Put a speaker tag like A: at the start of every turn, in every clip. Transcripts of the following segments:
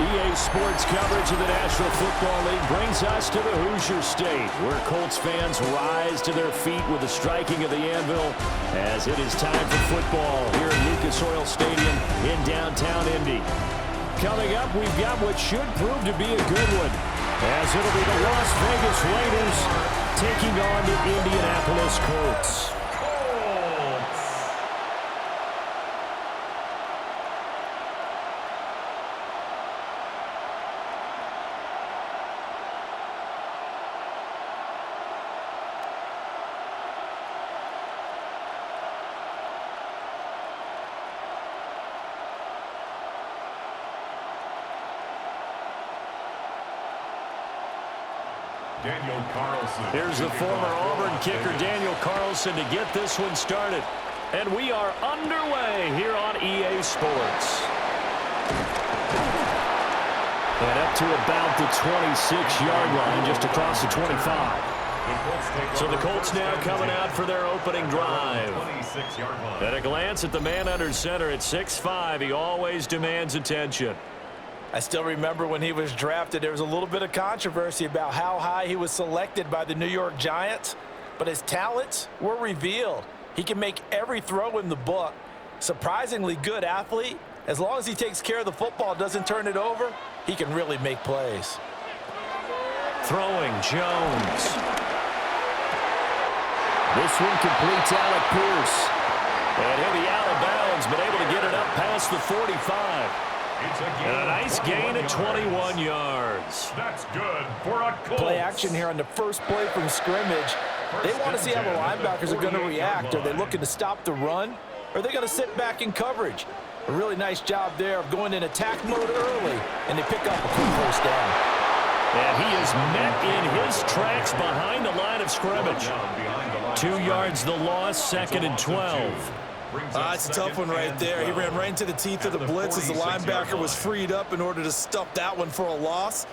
A: EA Sports coverage of the National Football League brings us to the Hoosier State, where Colts fans rise to their feet with the striking of the anvil as it is time for football here at Lucas Oil Stadium in downtown Indy. Coming up, we've got what should prove to be a good one, as it'll be the Las Vegas Raiders taking on the Indianapolis Colts. Here's the former Auburn kicker, Daniel Carlson, to get this one started. And we are underway here on EA Sports. And up to about the 26-yard line, just across the 25. So the Colts now coming out for their opening drive. At a glance at the man under center at 6'5", he always demands attention.
B: I still remember when he was drafted, there was a little bit of controversy about how high he was selected by the New York Giants, but his talents were revealed. He can make every throw in the book. Surprisingly good athlete. As long as he takes care of the football, doesn't turn it over, he can really make plays.
A: Throwing, Jones. This one completes Alec Pierce. And he'll be out of bounds, but able to get it up past the 45. And a nice gain of 21 yards.
C: That's good for a Colts.
B: Play action here on the first play from scrimmage. They want to see how the linebackers are going to react. Are they looking to stop the run? Or are they going to sit back in coverage? A really nice job there of going in attack mode early, and they pick up a quick first down.
A: And he is met in his tracks behind the line of scrimmage. 2 yards the loss, 2nd and 12.
B: It's a tough one right there. He ran right into the teeth of the blitz as the linebacker was freed up in order to stuff that one for a loss.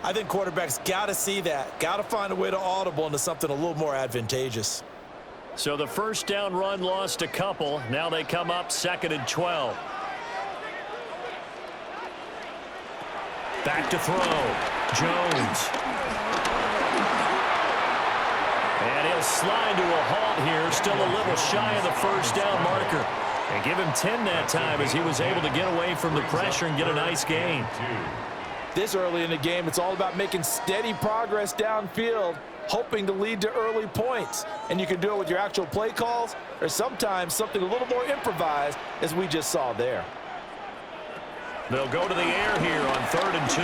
B: I think quarterbacks got to see that. Got to find a way to audible into something a little more advantageous.
A: So the first down run lost a couple. Now they come up 2nd and 12. Back to throw. Jones. And he'll slide to a halt here, still a little shy of the first down marker. And give him 10 that time as he was able to get away from the pressure and get a nice gain.
B: This early in the game, it's all about making steady progress downfield, hoping to lead to early points. And you can do it with your actual play calls or sometimes something a little more improvised, as we just saw there.
A: They'll go to the air here on 3rd and 2.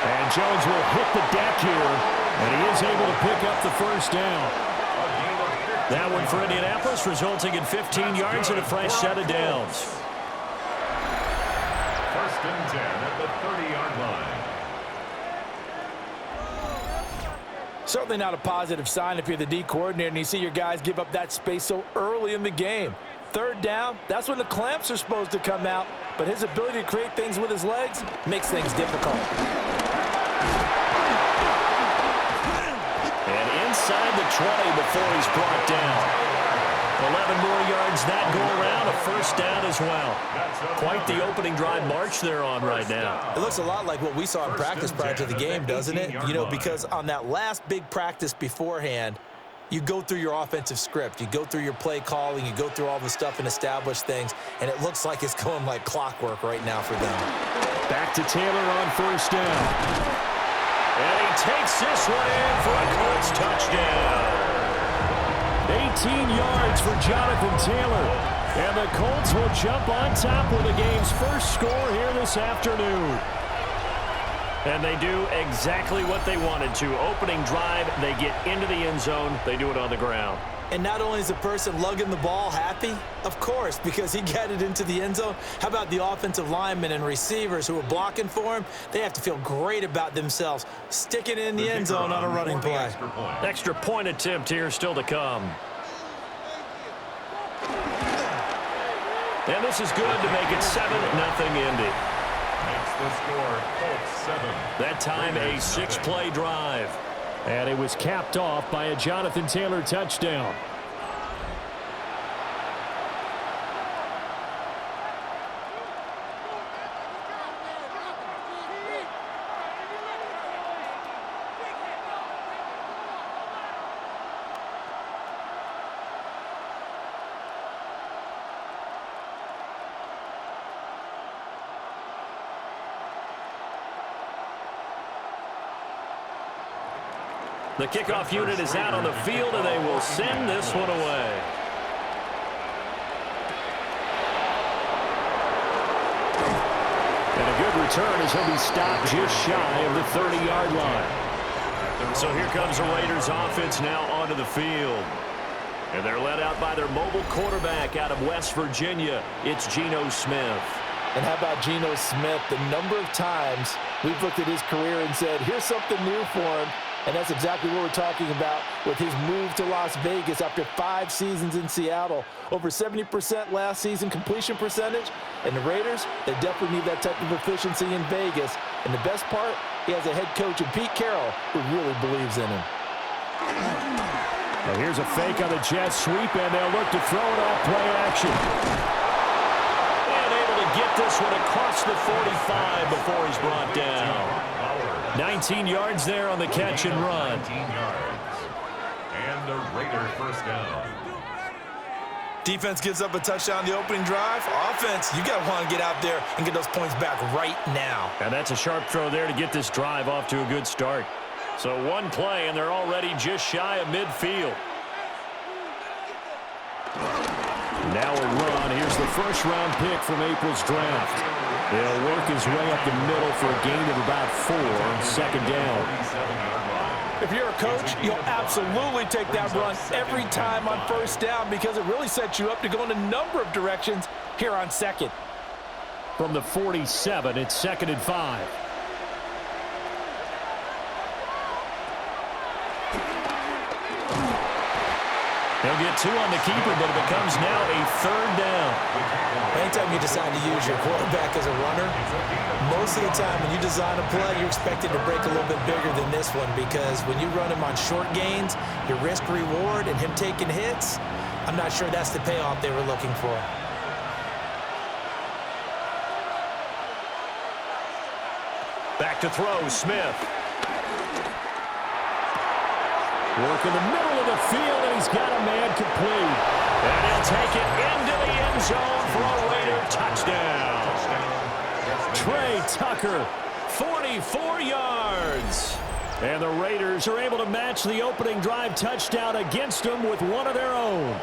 A: And Jones will hit the deck here. And he is able to pick up the first down. That one for Indianapolis, resulting in 15 yards and a fresh set of downs.
C: 1st and 10 at the 30-yard line.
B: Certainly not a positive sign if you're the D coordinator and you see your guys give up that space so early in the game. 3rd down, that's when the clamps are supposed to come out, but his ability to create things with his legs makes things difficult.
A: Inside the 20 before he's brought down. 11 more yards that go around, a first down as well. Quite the opening drive march they're on right now.
B: It looks a lot like what we saw in practice prior to the game, doesn't it? You know, because on that last big practice beforehand, you go through your offensive script. You go through your play calling. You go through all the stuff and establish things, and it looks like it's going like clockwork right now for them.
A: Back to Taylor on first down. And he takes this one in for a Colts touchdown. 18 yards for Jonathan Taylor. And the Colts will jump on top with the game's first score here this afternoon. And they do exactly what they wanted to. Opening drive, they get into the end zone. They do it on the ground.
B: And not only is the person lugging the ball happy, of course, because he got it into the end zone. How about the offensive linemen and receivers who are blocking for him? They have to feel great about themselves, sticking it in the end zone on a running play.
A: Extra point attempt here still to come. And this is good to make it 7-0 Indy.
C: Makes the score Colts 7.
A: That time a 6-play drive. And it was capped off by a Jonathan Taylor touchdown. The kickoff unit is out on the field, and they will send this one away. And a good return as he'll be stopped just shy of the 30-yard line. So here comes the Raiders offense now onto the field. And they're led out by their mobile quarterback out of West Virginia. It's Geno Smith.
B: And how about Geno Smith? The number of times we've looked at his career and said, here's something new for him. And that's exactly what we're talking about with his move to Las Vegas after 5 seasons in Seattle. Over 70% last season completion percentage. And the Raiders, they definitely need that type of efficiency in Vegas. And the best part, he has a head coach in Pete Carroll who really believes in him.
A: Now here's a fake on the jet sweep, and they'll look to throw it off play action. And able to get this one across the 45 before he's brought down. 19 yards there on the catch and run.
C: 19 yards. And the Raiders first down.
B: Defense gives up a touchdown the opening drive. Offense, you got to want to get out there and get those points back right now.
A: And that's a sharp throw there to get this drive off to a good start. So one play, and they're already just shy of midfield. Now a run. Here's the first-round pick from April's draft. He'll work his way up the middle for a gain of about 4, second down.
B: If you're a coach, you'll absolutely take that run every time on first down because it really sets you up to go in a number of directions here on second.
A: From the 47, it's 2nd and 5. He'll get 2 on the keeper, but it becomes now a 3rd down.
B: Anytime you decide to use your quarterback as a runner, most of the time when you design a play, you're expected to break a little bit bigger than this one because when you run him on short gains, your risk-reward and him taking hits, I'm not sure that's the payoff they were looking for.
A: Back to throw, Smith. Work in the middle of the field, and he's got a man complete. And he'll take it into the end zone for a Raider touchdown. Trey Tucker, 44 yards. And the Raiders are able to match the opening drive touchdown against them with one of their own.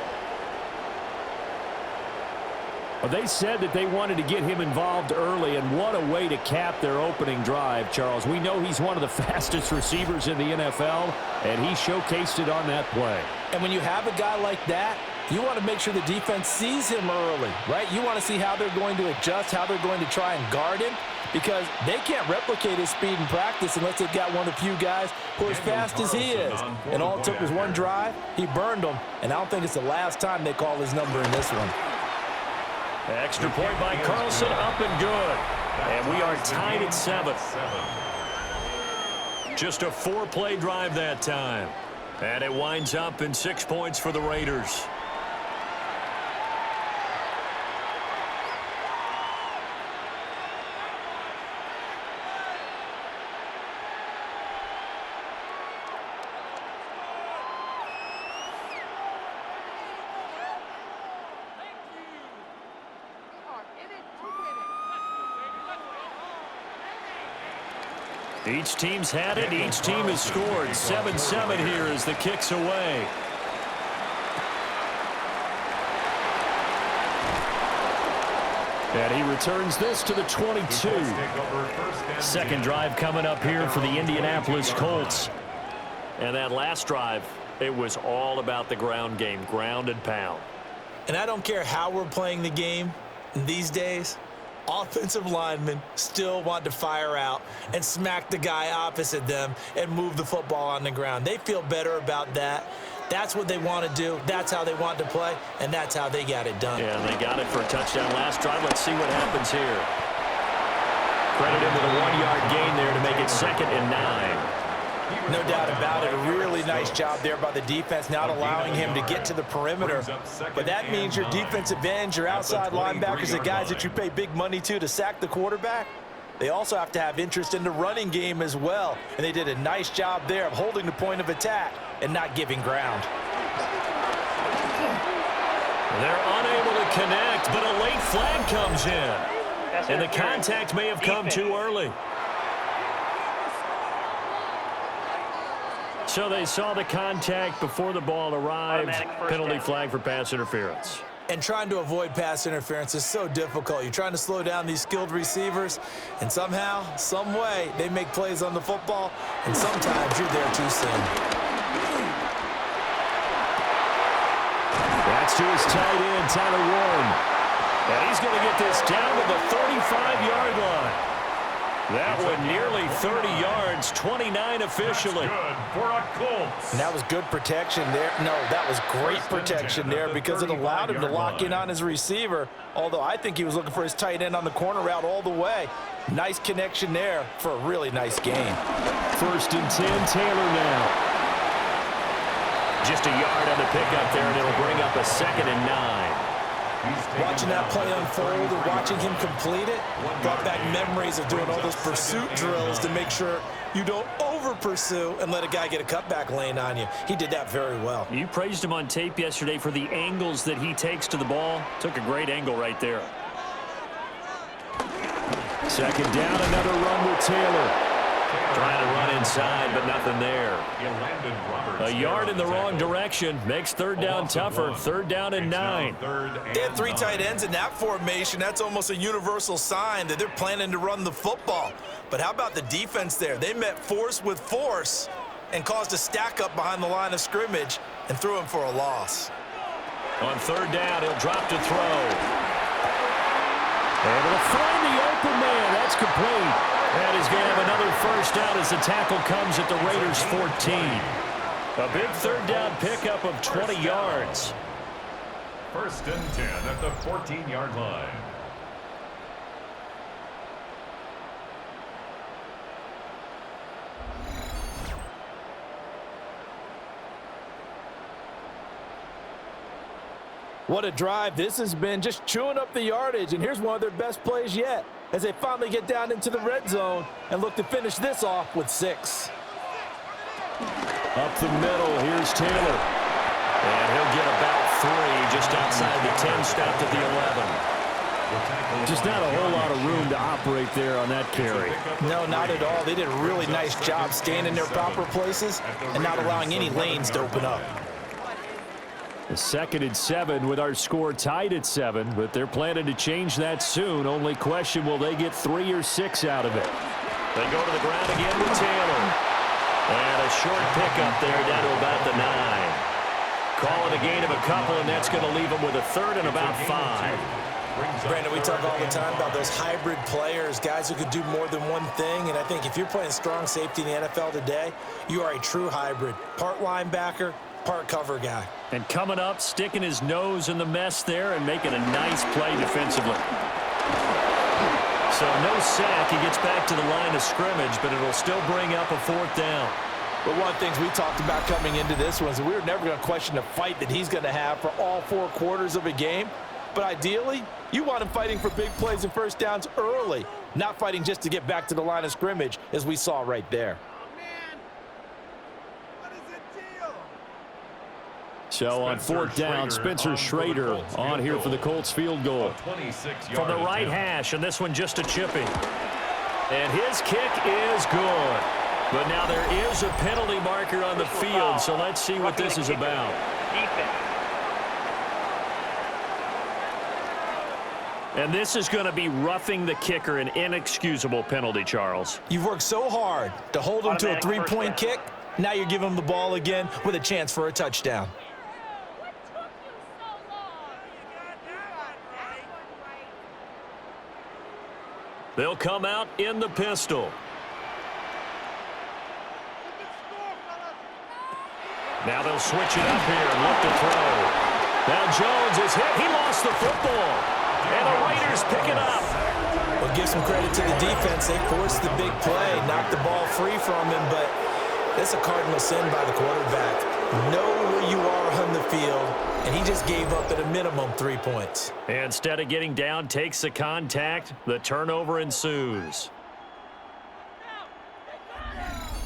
A: Well, they said that they wanted to get him involved early, and what a way to cap their opening drive, Charles. We know he's one of the fastest receivers in the NFL, and he showcased it on that play.
B: And when you have a guy like that, you want to make sure the defense sees him early, right? You want to see how they're going to adjust, how they're going to try and guard him, because they can't replicate his speed in practice unless they've got one of the few guys who are as fast as he is. And all it took was one drive. He burned them, and I don't think it's the last time they call his number in this one.
A: Extra point by Carlson, up and good. And we are tied at 7. Just a 4-play drive that time. And it winds up in 6 points for the Raiders. Each team's had it. Each team has scored. 7-7 here as the kick's away. And he returns this to the 22. Second drive coming up here for the Indianapolis Colts. And that last drive, it was all about the ground game, ground and pound.
B: And I don't care how we're playing the game these days, offensive linemen still want to fire out and smack the guy opposite them and move the football on the ground. They feel better about that. That's what they want to do. That's how they want to play, and that's how they got it done.
A: Yeah, and they got it for a touchdown last drive. Let's see what happens here. Credit him with a 1-yard gain there to make it 2nd and 9.
B: No doubt about it. A really nice job there by the defense, not allowing him to get to the perimeter. But that means your defensive ends, your outside linebackers, the guys that you pay big money to sack the quarterback, they also have to have interest in the running game as well. And they did a nice job there of holding the point of attack and not giving ground.
A: They're unable to connect, but a late flag comes in. And the contact may have come too early. So they saw the contact before the ball arrived. Penalty flag for pass interference.
B: And trying to avoid pass interference is so difficult. You're trying to slow down these skilled receivers, and somehow, some way, they make plays on the football, and sometimes you're there too soon.
A: That's to his tight end, Tyler Warren. And he's going to get this down to the 35-yard line. That one nearly 30 yards, 29 officially.
C: Good for a Colts.
B: And that was good protection there. No, that was great protection there because it allowed him to lock in on his receiver, although I think he was looking for his tight end on the corner route all the way. Nice connection there for a really nice game.
A: 1st and 10, Taylor now. Just a yard on the pickup there, and it'll bring up a 2nd and 9.
B: Watching that play unfold and watching him complete it brought back memories of doing all those pursuit drills to make sure you don't over-pursue and let a guy get a cutback lane on you. He did that very well.
A: You praised him on tape yesterday for the angles that he takes to the ball. Took a great angle right there. 2nd down, another run with Taylor. Trying to run inside, but nothing there. A yard in the wrong direction makes 3rd down tougher. 3rd down and 9.
B: They had 3 tight ends in that formation. That's almost a universal sign that they're planning to run the football. But how about the defense there? They met force with force and caused a stack up behind the line of scrimmage and threw him for a loss.
A: On 3rd down, he'll drop to throw. Able to find the open man. That's complete. And he's going to have another 1st down as the tackle comes at the Raiders' 14. A big 3rd down pickup of 20 yards.
C: 1st and 10 at the 14-yard line.
B: What a drive this has been, just chewing up the yardage. And here's one of their best plays yet as they finally get down into the red zone and look to finish this off with 6.
A: Up the middle, here's Taylor. And he'll get about 3 just outside the 10, stopped at the 11. Just not a whole lot of room to operate there on that carry.
B: No, not at all. They did a really nice job staying in their proper places and not allowing any lanes to open up.
A: The 2nd and 7 with our score tied at 7, but they're planning to change that soon. Only question, will they get 3 or 6 out of it? They go to the ground again with Taylor. And a short pickup there down to about the 9. Call it a gain of a couple, and that's going to leave them with a 3rd and about 5.
B: Brandon, we talk all the time about those hybrid players, guys who could do more than one thing. And I think if you're playing strong safety in the NFL today, you are a true hybrid. Part linebacker, part cover guy.
A: And coming up, sticking his nose in the mess there and making a nice play defensively. So no sack. He gets back to the line of scrimmage, but it'll still bring up a 4th down.
B: But one of the things we talked about coming into this was we were never going to question the fight that he's going to have for all 4 quarters of a game. But ideally, you want him fighting for big plays and 1st downs early, not fighting just to get back to the line of scrimmage, as we saw right there.
A: So on 4th down, Spencer Schrader on here for the Colts field goal. From the right hash, and this one just a chipping. And his kick is good. But now there is a penalty marker on the field, so let's see what this is about. And this is going to be roughing the kicker, an inexcusable penalty, Charles.
B: You've worked so hard to hold him to a 3-point kick. Now you're giving him the ball again with a chance for a touchdown.
A: They'll come out in the pistol. Now they'll switch it up here and look to throw. Now Jones is hit. He lost the football. And the Raiders pick it up.
B: Well, give some credit to the defense. They forced the big play, knocked the ball free from him, but that's a cardinal sin by the quarterback. Know where you are on the field, and he just gave up at a minimum 3 points.
A: Instead of getting down, takes the contact. The turnover ensues.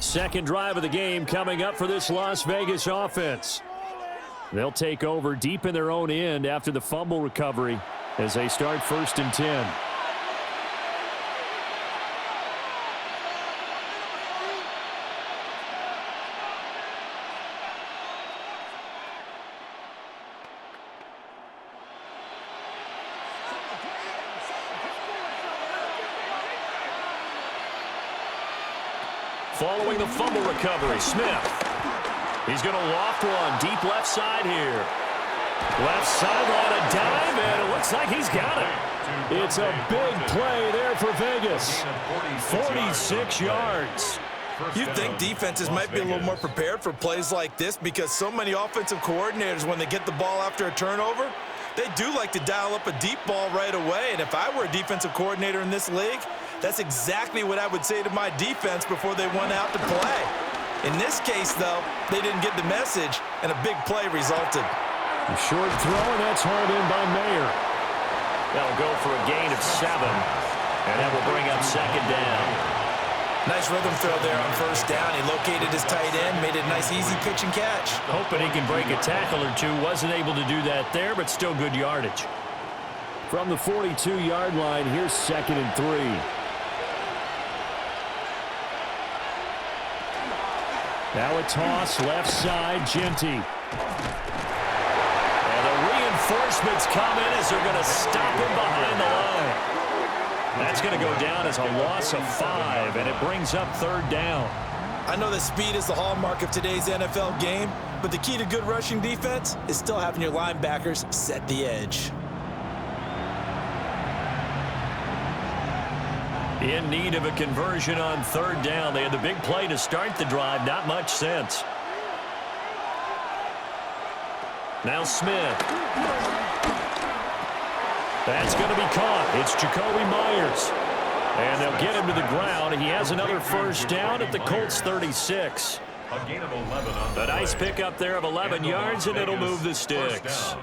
A: Second drive of the game coming up for this Las Vegas offense. They'll take over deep in their own end after the fumble recovery as they start 1st and 10. Following the fumble recovery, Smith. He's going to loft one deep left side here. Left sideline, a dive, and it looks like he's got it. It's a big play there for Vegas. 46 yards.
B: You'd think defenses might be a little more prepared for plays like this because so many offensive coordinators, when they get the ball after a turnover, they do like to dial up a deep ball right away. And if I were a defensive coordinator in this league, that's exactly what I would say to my defense before they went out to play. In this case, though, they didn't get the message, and a big play resulted.
A: A short throw, and that's hauled in by Mayer. That'll go for a gain of 7, and that will bring up second down.
B: Nice rhythm throw there on first down. He located his tight end, made it a nice, easy pitch and catch.
A: Hoping he can break a tackle or two. Wasn't able to do that there, but still good yardage. From the 42-yard line, here's 2nd and 3. Now a toss, left side, Genty. And the reinforcements come in as they're going to stop him behind the line. That's going to go down as a loss of 5, and it brings up 3rd down.
B: I know that speed is the hallmark of today's NFL game, but the key to good rushing defense is still having your linebackers set the edge.
A: In need of a conversion on 3rd down. They had the big play to start the drive. Not much sense. Now Smith. That's going to be caught. It's Jacoby Myers. And they'll get him to the ground. He has another first down at the Colts 36.
C: A gain of 11 on
A: A nice pickup there of 11 yards, and it'll move the sticks.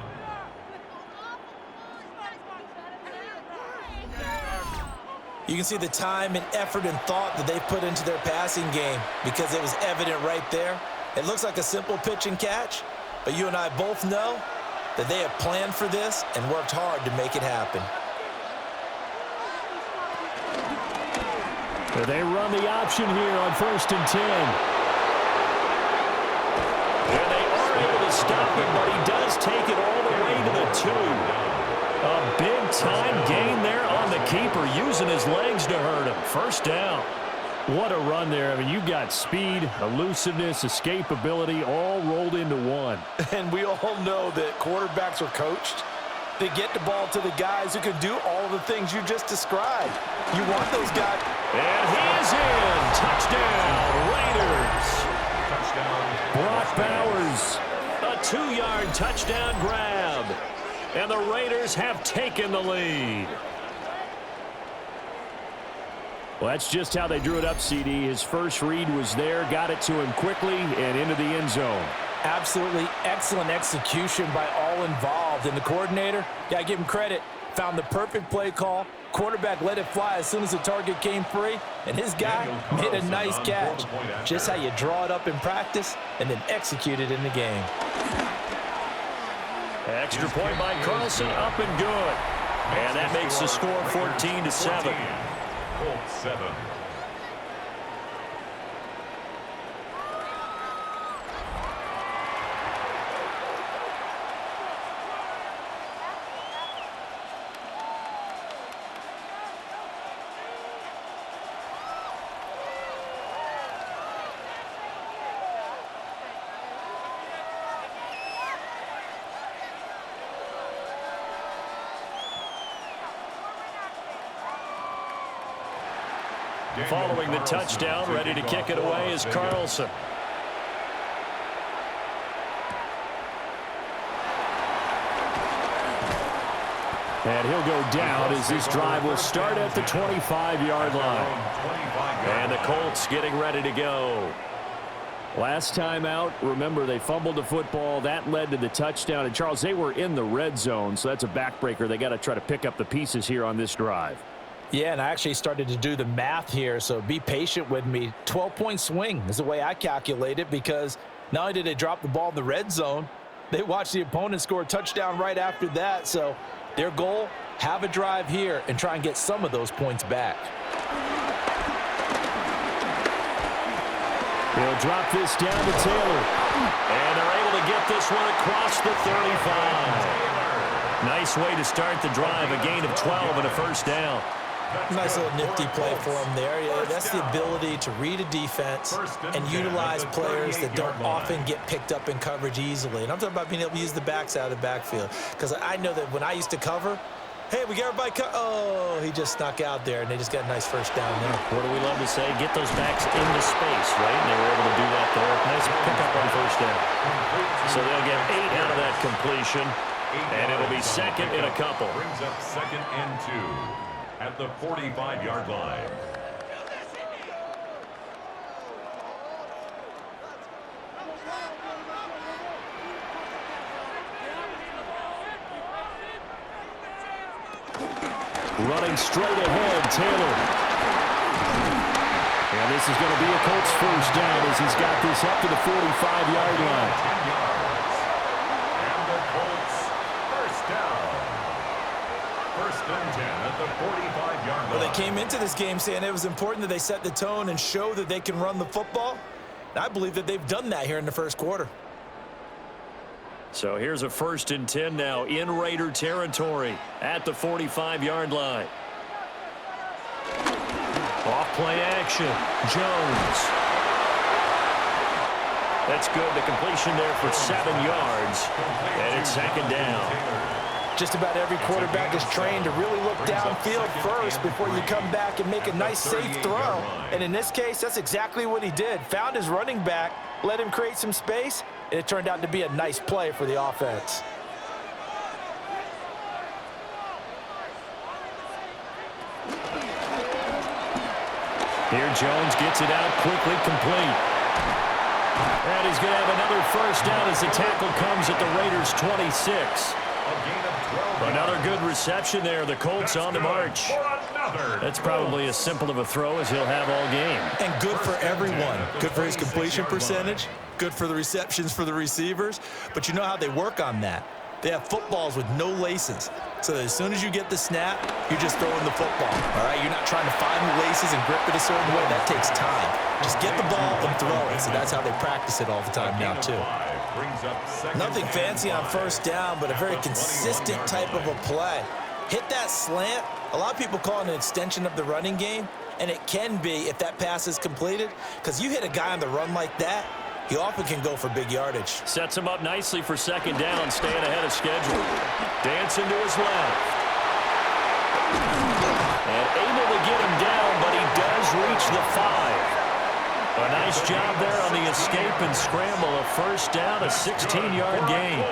B: You can see the time and effort and thought that they've put into their passing game because it was evident right there. It looks like a simple pitch and catch, but you and I both know that they have planned for this and worked hard to make it happen.
A: They run the option here on 1st and 10. And they are able to stop him, but he does take it all the way to the 2. A big-time gain there on the keeper, using his legs to hurt him. First down. What a run there. I mean, you've got speed, elusiveness, escapability, all rolled into one.
B: And we all know that quarterbacks are coached. They get the ball to the guys who can do all the things you just described. You want those guys.
A: And he is in. Touchdown, Raiders.
C: touchdown.
A: Brock Bowers, a 2-yard touchdown grab. And the Raiders have taken the lead. Well, that's just how they drew it up, CD. His first read was there, got it to him quickly, and into the end zone.
B: Absolutely excellent execution by all involved. And the coordinator, gotta give him credit, found the perfect play call. Quarterback let it fly as soon as the target came free, and his guy made a nice catch. Just how you draw it up in practice and then execute it in the game.
A: Extra point by Carlson, up and good. And that makes the score 14-7.
C: Colts 7.
A: Following the touchdown, ready to kick it away is Carlson. And he'll go down as this drive will start at the 25-yard line. And the Colts getting ready to go. Last time out, remember, they fumbled the football. That led to the touchdown. And, Charles, they were in the red zone, so that's a backbreaker. They got to try to pick up the pieces here on this drive.
B: Yeah, and I actually started to do the math here, so be patient with me. 12-point swing is the way I calculate it, because not only did they drop the ball in the red zone, they watched the opponent score a touchdown right after that. So their goal, have a drive here and try and get some of those points back.
A: They'll drop this down to Taylor. And they're able to get this one across the 35. Nice way to start the drive, a gain of 12 and a first down.
B: Nice little nifty play for him there. Yeah, that's the ability to read a defense and utilize players that don't often get picked up in coverage easily. And I'm talking about being able to use the backs out of the backfield. Because I know that when I used to cover, hey, we got everybody oh, he just snuck out there, and they just got a nice first down there.
A: What do we love to say? Get those backs into space, right? And they were able to do that there. Nice pickup on first down. So they'll get 8 out of that completion, and it'll be second in a couple.
C: Brings up 2nd and 2 at the 45-yard line.
A: Running straight ahead, Taylor. And this is going to be a Colts first down as he's got this up to the 45-yard line.
C: 10 yards. And the Colts first down. 1st and 10 at the 45-yard line.
B: Well, they came into this game saying it was important that they set the tone and show that they can run the football. And I believe that they've done that here in the first quarter.
A: So here's a 1st and 10 now in Raider territory at the 45-yard line. Off play action. Jones. That's good. The completion there for 7 yards. And it's 2nd down.
B: Just about every quarterback is trained to really look downfield first before you come back and make a nice, safe throw. And in this case, that's exactly what he did. Found his running back, let him create some space, and it turned out to be a nice play for the offense.
A: Here Jones gets it out quickly, complete. And he's going to have another first down as the tackle comes at the Raiders' 26. Another good reception there. The Colts on the march. That's probably as simple of a throw as he'll have all game.
B: And good for everyone. Good for his completion percentage. Good for the receptions for the receivers. But you know how they work on that. They have footballs with no laces. So that as soon as you get the snap, you're just throwing the football. All right? You're not trying to find the laces and grip it a certain way. That takes time. Just get the ball and throw it. So that's how they practice it all the time now, too. Nothing fancy on first down, but a very consistent type of a play. Hit that slant. A lot of people call it an extension of the running game, and it can be if that pass is completed, because you hit a guy on the run like that, he often can go for big yardage.
A: Sets him up nicely for 2nd down, staying ahead of schedule. Dancing to his left. And able to get him down, but he does reach the 5. A nice job there on the escape and scramble. A first down, a 16-yard gain.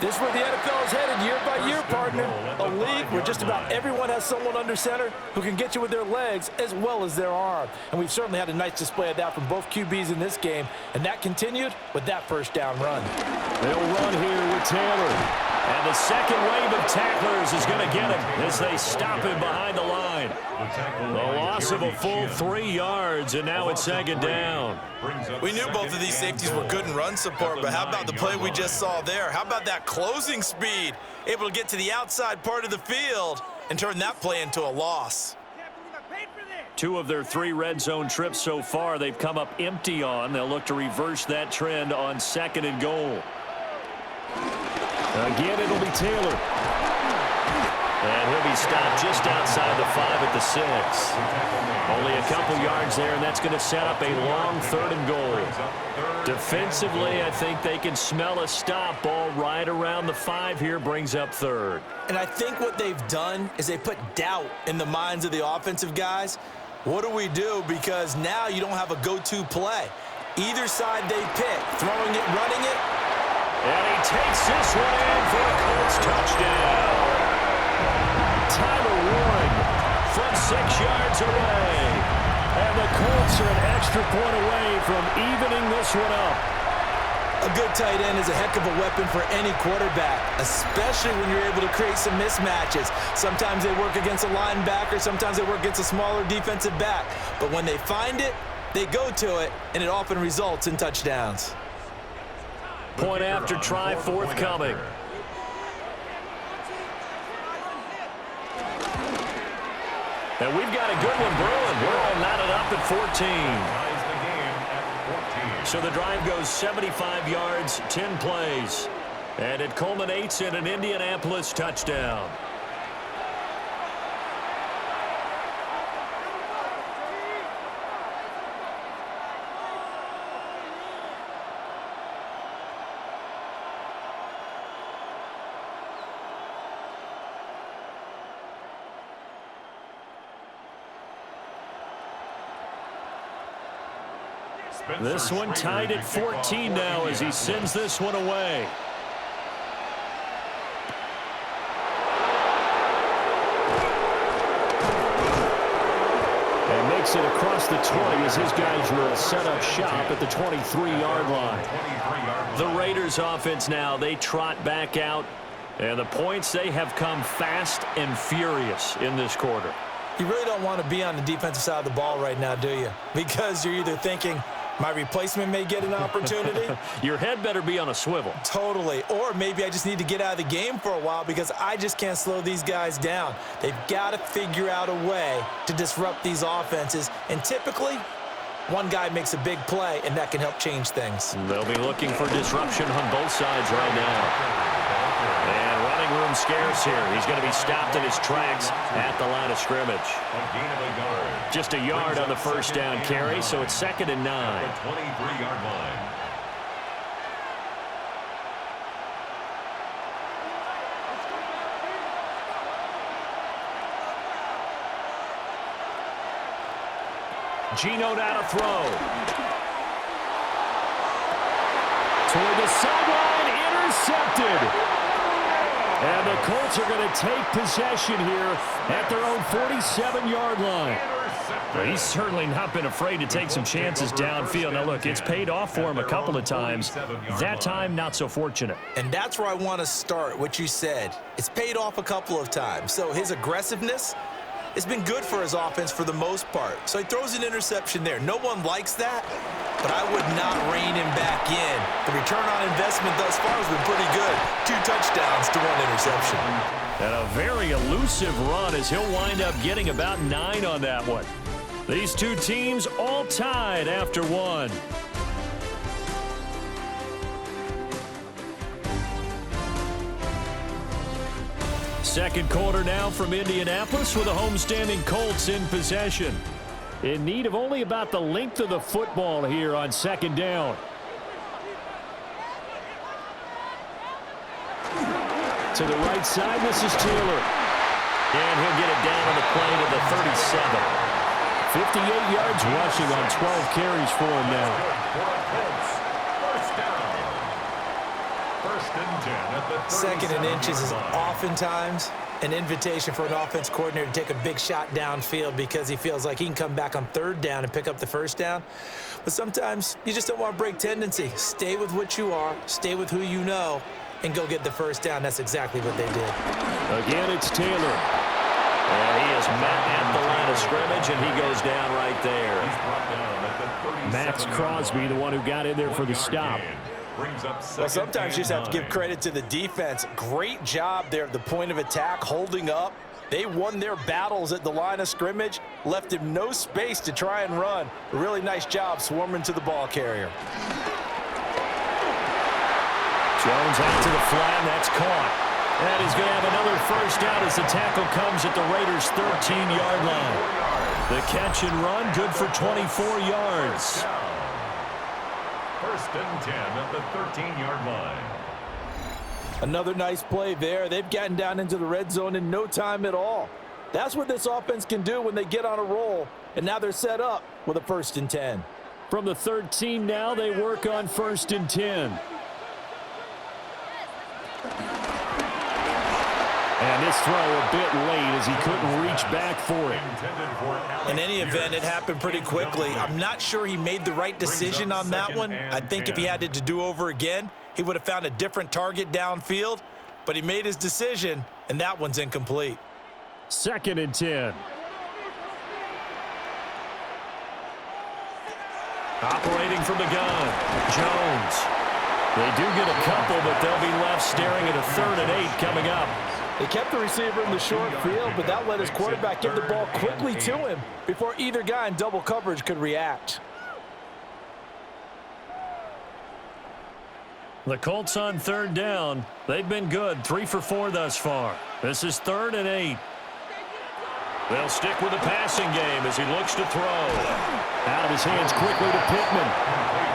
B: This is where the NFL is headed year by year, partner. A league where just about everyone has someone under center who can get you with their legs as well as their arm. And we've certainly had a nice display of that from both QBs in this game. And that continued with that first down run.
A: They'll run here with Taylor. And the second wave of tacklers is going to get him as they stop him behind the line. The loss of a full 3 yards, and now it's 2nd down.
B: We knew both of these safeties were good in run support, but how about the play we just saw there? How about that closing speed? Able to get to the outside part of the field and turn that play into a loss.
A: 2 of their 3 red zone trips so far, they've come up empty on. They'll look to reverse that trend on 2nd and goal. Again, it'll be Taylor. And he'll be stopped just outside the 5 at the 6. Only a couple yards there, and that's going to set up a long 3rd and goal. Defensively, I think they can smell a stop. Ball right around the 5 here brings up 3rd.
B: And I think what they've done is they put doubt in the minds of the offensive guys. What do we do? Because now you don't have a go-to play. Either side they pick, throwing it, running it.
A: And he takes this one in for a Colts touchdown. Tyler Warren from 6 yards away. And the Colts are an extra point away from evening this one up.
B: A good tight end is a heck of a weapon for any quarterback, especially when you're able to create some mismatches. Sometimes they work against a linebacker, sometimes they work against a smaller defensive back. But when they find it, they go to it, and it often results in touchdowns.
A: Point after try forthcoming. And we've got a good one brewing. We're all knotted up at 14. So the drive goes 75 yards, 10 plays. And it culminates in an Indianapolis touchdown. This one tied at 14 now as he sends this one away. And makes it across the 20 as his guys will set up shop at the 23-yard line. The Raiders offense now, they trot back out. And the points, they have come fast and furious in this quarter.
B: You really don't want to be on the defensive side of the ball right now, do you? Because you're either thinking, my replacement may get an opportunity.
A: Your head better be on a swivel.
B: Totally. Or maybe I just need to get out of the game for a while because I just can't slow these guys down. They've got to figure out a way to disrupt these offenses. And typically, one guy makes a big play, and that can help change things.
A: They'll be looking for disruption on both sides right now. And running room scarce here. He's going to be stopped in his tracks at the line of scrimmage. Just a yard on the first down carry, so it's 2nd and 9.
C: The 23-yard line.
A: Geno now to throw. Toward the sideline, intercepted. And the Colts are going to take possession here at their own 47-yard line. Well, he's certainly not been afraid to take some chances downfield. Now, look, it's paid off for him a couple of times. That time, not so fortunate.
B: And that's where I want to start, what you said. It's paid off a couple of times. So his aggressiveness has been good for his offense for the most part. So he throws an interception there. No one likes that, but I would not rein him back in. The return on investment thus far has been pretty good. 2 touchdowns to 1 interception.
A: And a very elusive run as he'll wind up getting about 9 on that one. These two teams all tied after 1. Second quarter now from Indianapolis with the homestanding Colts in possession. In need of only about the length of the football here on 2nd down. To the right side, this is Taylor. And he'll get it down on the play to the 37. 58 yards rushing on 12 carries for him now.
C: First down. 1st and 10 at the
B: 2nd and inches is oftentimes an invitation for an offense coordinator to take a big shot downfield because he feels like he can come back on 3rd down and pick up the 1st down. But sometimes you just don't want to break tendency. Stay with what you are, stay with who you know, and go get the 1st down. That's exactly what they did.
A: Again, it's Taylor. And he is met at the line of scrimmage, and he goes down right there. Max Crosby, the one who got in there for the stop.
B: Well, sometimes you just have to give credit to the defense. Great job there at the point of attack, holding up. They won their battles at the line of scrimmage, left him no space to try and run. A really nice job swarming to the ball carrier.
A: Jones out to the flat, and that's caught. And he's going to have another 1st down as the tackle comes at the Raiders' 13-yard line. The catch and run, good for 24 yards.
C: 1st and 10 at the 13-yard line.
B: Another nice play there. They've gotten down into the red zone in no time at all. That's what this offense can do when they get on a roll. And now they're set up with a 1st and 10.
A: From the 13 now, they work on 1st and 10. And this throw a bit late as he couldn't reach back for it.
B: In any event, it happened pretty quickly. I'm not sure he made the right decision on that one. I think if he had it to do over again, he would have found a different target downfield. But he made his decision, and that one's incomplete.
A: 2nd and 10. Operating from the gun, Jones. They do get a couple, but they'll be left staring at a 3rd and 8 coming up.
B: They kept the receiver in the short field, but that let his quarterback get the ball quickly to him before either guy in double coverage could react.
A: The Colts on 3rd down. They've been good, 3 for 4 thus far. This is 3rd and 8. They'll stick with the passing game as he looks to throw. Out of his hands quickly to Pittman.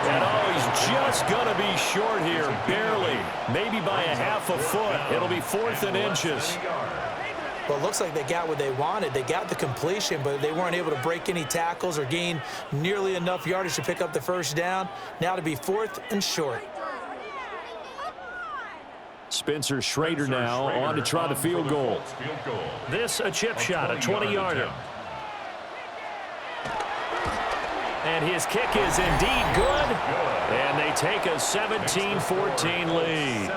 A: And he's just going to be short here, barely. Maybe by a half a foot. It'll be 4th and inches.
B: Well, it looks like they got what they wanted. They got the completion, but they weren't able to break any tackles or gain nearly enough yardage to pick up the first down. Now to be 4th and short.
A: Spencer Schrader now on to try the field goal. This a chip shot, a 20-yarder. And his kick is indeed good. And they take a 17-14 lead.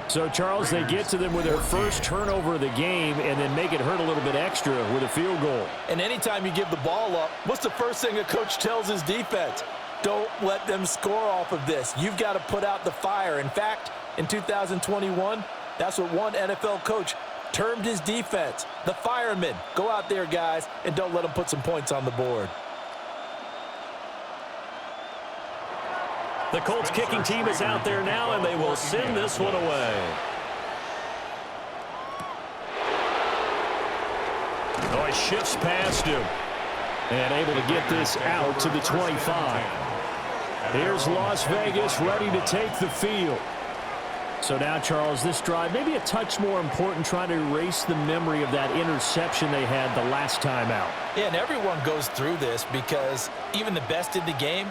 A: So, Charles, they get to them with their first turnover of the game and then make it hurt a little bit extra with a field goal.
B: And anytime you give the ball up, what's the first thing a coach tells his defense? Don't let them score off of this. You've got to put out the fire. In fact, in 2021, that's what one NFL coach termed his defense, the firemen. Go out there, guys, and don't let them put some points on the board.
A: The Colts kicking team is out there now, and they will send this one away. Oh, he shifts past him and able to get this out to the 25. Here's Las Vegas ready to take the field. So now, Charles, this drive maybe a touch more important, trying to erase the memory of that interception they had the last time out.
B: Yeah, and everyone goes through this because even the best in the game,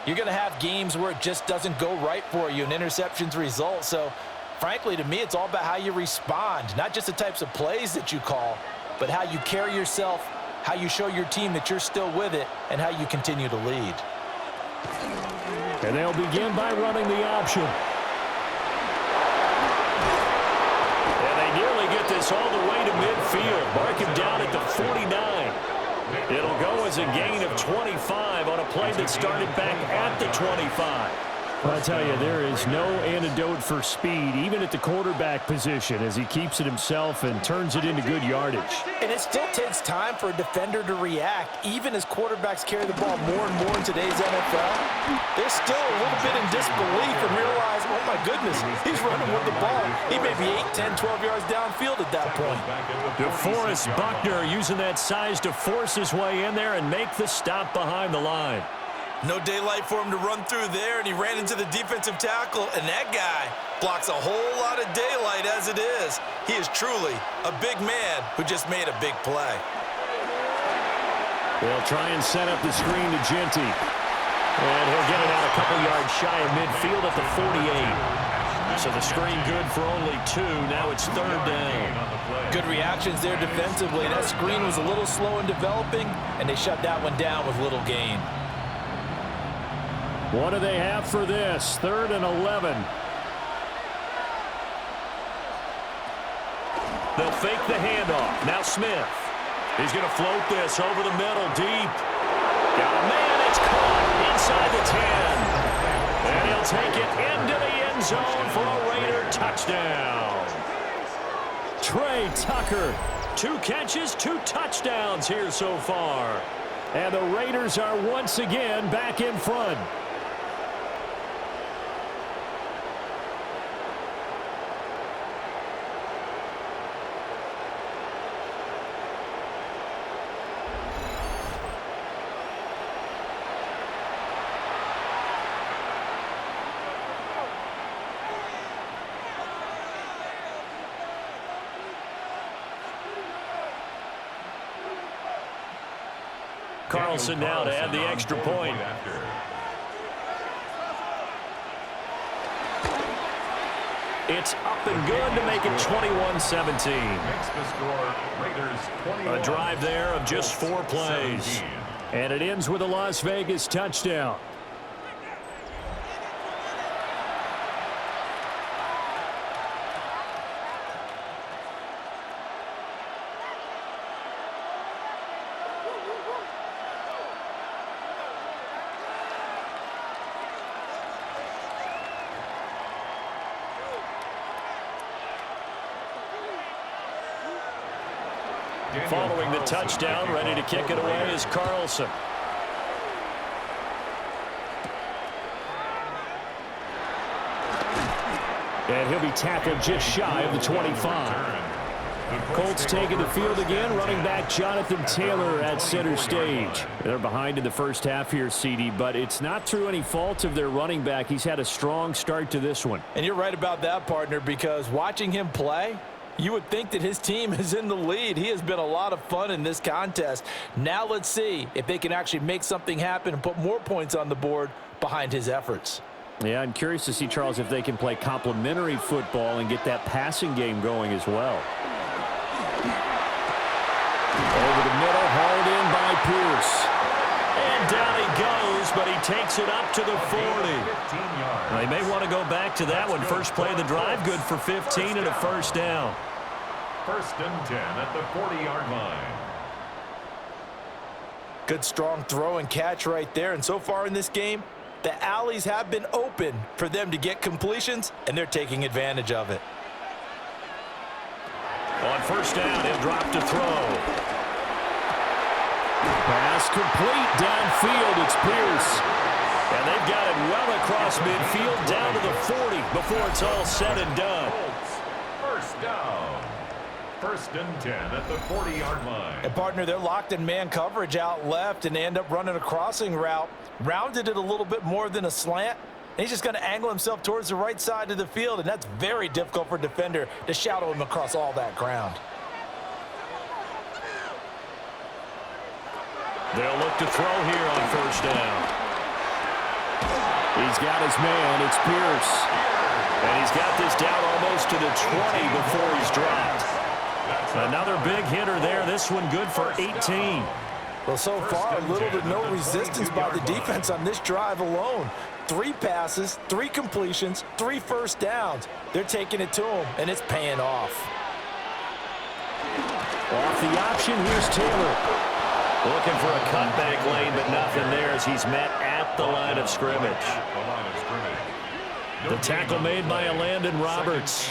B: you're going to have games where it just doesn't go right for you and interceptions result. So, frankly, to me, it's all about how you respond, not just the types of plays that you call, but how you carry yourself, how you show your team that you're still with it, and how you continue to lead.
A: And they'll begin by running the option. And they nearly get this all the way to midfield. Mark him down at the 49. It'll go as a gain of 25 on a play that started back at the 25. Well, I tell you, there is no antidote for speed, even at the quarterback position, as he keeps it himself and turns it into good yardage.
B: And it still takes time for a defender to react, even as quarterbacks carry the ball more and more in today's NFL. They're still a little bit in disbelief and realize, oh my goodness, he's running with the ball. He may be 8, 10, 12 yards downfield at that point.
A: DeForest Buckner using that size to force his way in there and make the stop behind the line.
B: No daylight for him to run through there, and he ran into the defensive tackle, and that guy blocks a whole lot of daylight as it is. He is truly a big man who just made a big play.
A: They'll try and set up the screen to Genty. And he'll get it out a couple yards shy of midfield at the 48. So the screen good for only 2. Now it's 3rd down.
B: Good reactions there defensively. That screen was a little slow in developing, and they shut that one down with little gain.
A: What do they have for this? 3rd and 11. They'll fake the handoff. Now Smith. He's going to float this over the middle, deep. Got a man. It's caught inside the 10. And he'll take it into the end zone for a Raider touchdown. Trey Tucker. 2 catches, 2 touchdowns here so far. And the Raiders are once again back in front. Carlson now to add the extra point. It's up and good to make it 21-17. A drive there of just 4 plays. And it ends with a Las Vegas touchdown. Following the touchdown, ready to kick it away is Carlson. And he'll be tackled just shy of the 25. Colts taking the field again, running back Jonathan Taylor at center stage. They're behind in the first half here, CD, but it's not through any fault of their running back. He's had a strong start to this one.
B: And you're right about that, partner, because watching him play, You would think that his team is in the lead. He has been a lot of fun in this contest. Now let's see if they can actually make something happen and put more points on the board behind his efforts.
A: Yeah, I'm curious to see, Charles, if they can play complementary football and get that passing game going as well. Over the middle, hauled in by Pierce. And down he goes, but he takes it up to the 40. They may want to go back to that one. First play of the drive, good for 15 and a first down.
C: First and 10 at the 40-yard line.
B: Good strong throw and catch right there. And so far in this game, the alleys have been open for them to get completions, and they're taking advantage of it.
A: On first down, he'll drop to throw. Pass complete downfield. It's Pierce. And they've got it well across midfield down to the 40 before it's all said and done.
C: First down. First and 10 at the 40-yard line.
B: And, partner, they're locked in man coverage out left, and they end up running a crossing route. Rounded it a little bit more than a slant. And he's just going to angle himself towards the right side of the field, and that's very difficult for a defender to shadow him across all that ground.
A: They'll look to throw here on first down. He's got his man. It's Pierce. And he's got this down almost to the 20 before he's dropped. Another big hitter there. This one good for 18.
B: Well, so far, little to no resistance by the defense on this drive alone. 3 passes, 3 completions, 3 first downs. They're taking it to him, and it's paying off.
A: Off the option, here's Taylor. Looking for a cutback lane, but nothing there as he's met at the line of scrimmage. The tackle made by Landon Roberts.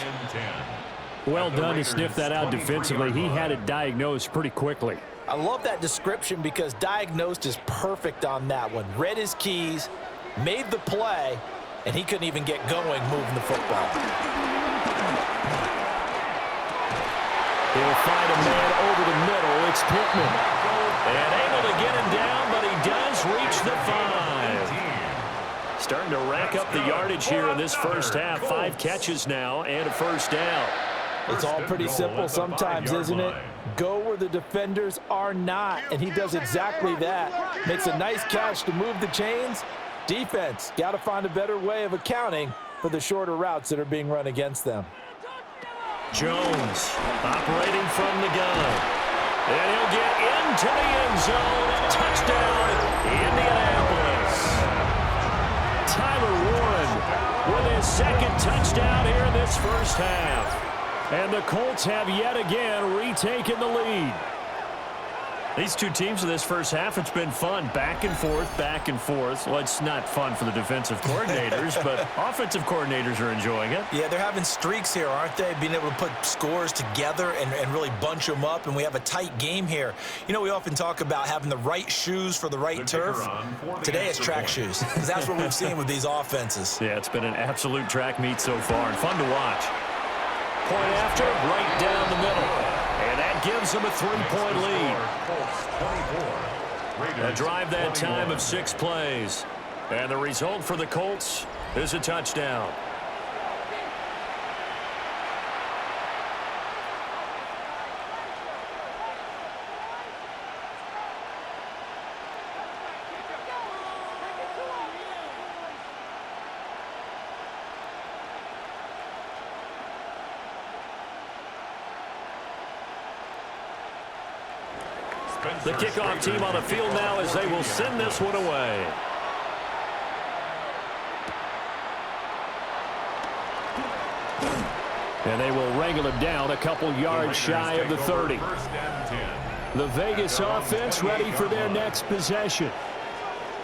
A: Well done to sniff that out defensively. He had it diagnosed pretty quickly.
B: I love that description because diagnosed is perfect on that one. Read his keys, made the play, and he couldn't even get going moving the football.
A: He'll find a man over the middle. It's Pittman. And able to get him down, but he does reach the 5. Starting to rack up the yardage here in this first half. 5 catches now and a first down.
B: It's all pretty simple sometimes, isn't it? Go where the defenders are not, and he does exactly that. Makes a nice catch to move the chains. Defense, got to find a better way of accounting for the shorter routes that are being run against them.
A: Jones operating from the gun. And he'll get into the end zone. Touchdown, Indianapolis. Tyler Warren with his second touchdown here in this first half. And the Colts have yet again retaken the lead. These two teams in this first half, it's been fun. Back and forth, back and forth. Well, it's not fun for the defensive coordinators, but offensive coordinators are enjoying it.
B: Yeah, they're having streaks here, aren't they? Being able to put scores together and really bunch them up, and we have a tight game here. You know, we often talk about having the right shoes for the right turf. Today it's track shoes, because that's what we've seen with these offenses.
A: Yeah, it's been an absolute track meet so far, and fun to watch. Point after, right down the middle. And that gives them a 3-point lead. A drive that time of 6 plays. And the result for the Colts is a touchdown. The kickoff team on the field now as they will send this one away. And they will wrangle him down a couple yards shy of the 30. The Vegas offense ready for their next possession.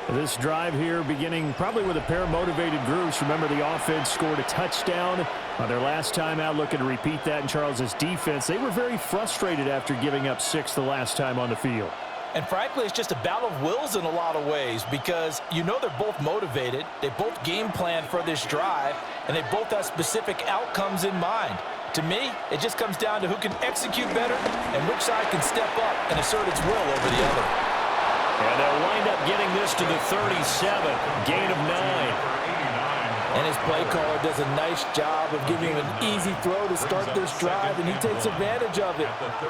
A: This drive here beginning probably with a pair of motivated groups. Remember, the offense scored a touchdown on their last time out. Looking to repeat that in Charles's defense. They were very frustrated after giving up 6 the last time on the field.
B: And frankly, it's just a battle of wills in a lot of ways because you know they're both motivated. They both game plan for this drive, and they both have specific outcomes in mind. To me, it just comes down to who can execute better and which side can step up and assert its will over the other.
A: And they'll wind up getting this to the 37, gain of 9.
B: And his play caller does a nice job of giving him an easy throw to start this drive, and he takes advantage of it.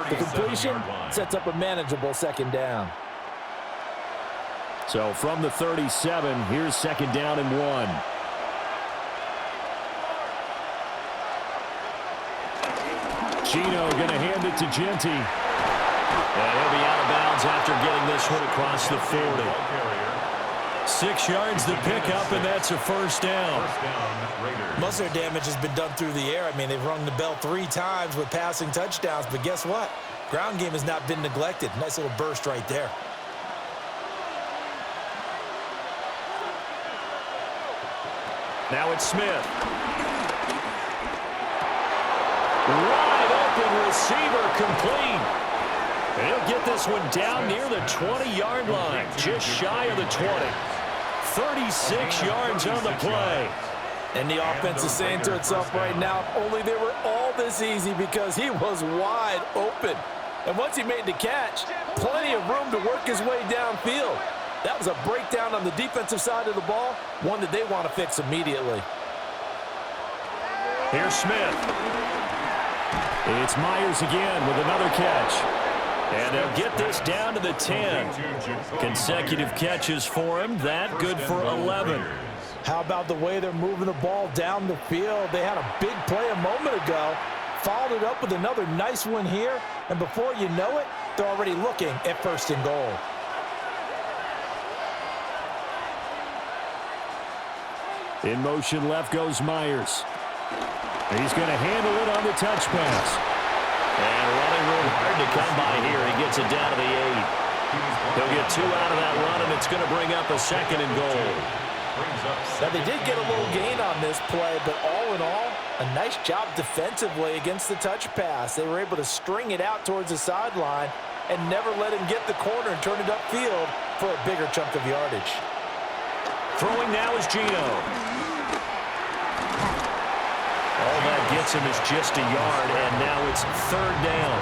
B: The completion sets up a manageable second down.
A: So from the 37, here's second down and 1. Gino going to hand it to Genty. And he'll be out of bounds after getting this one across the 40. 6 yards to pick up, and that's a first down.
B: Most of their damage has been done through the air. I mean, they've rung the bell 3 times with passing touchdowns, but guess what? Ground game has not been neglected. Nice little burst right there.
A: Now it's Smith. Wide open receiver, complete. And he'll get this one down near the 20-yard line, just shy of the 20. 36 yards on the play.
B: And the offense is saying to itself right now, if only they were all this easy, because he was wide open. And once he made the catch, plenty of room to work his way downfield. That was a breakdown on the defensive side of the ball, one that they want to fix immediately.
A: Here's Smith. It's Myers again with another catch. And they'll get this down to the 10. Consecutive catches for him. That good for 11.
B: How about the way they're moving the ball down the field? They had a big play a moment ago, followed it up with another nice one here, and before you know it, they're already looking at first and goal.
A: In motion left goes Myers. He's going to handle it on the touch pass. And running room hard to come by here. He gets it down to the 8. He'll get 2 out of that run, and it's going to bring up a second and goal.
B: Now, they did get a little gain on this play, but all in all, a nice job defensively against the touch pass. They were able to string it out towards the sideline and never let him get the corner and turn it upfield for a bigger chunk of yardage.
A: Throwing now is Gino. All that gets him is just a yard, and now it's third down.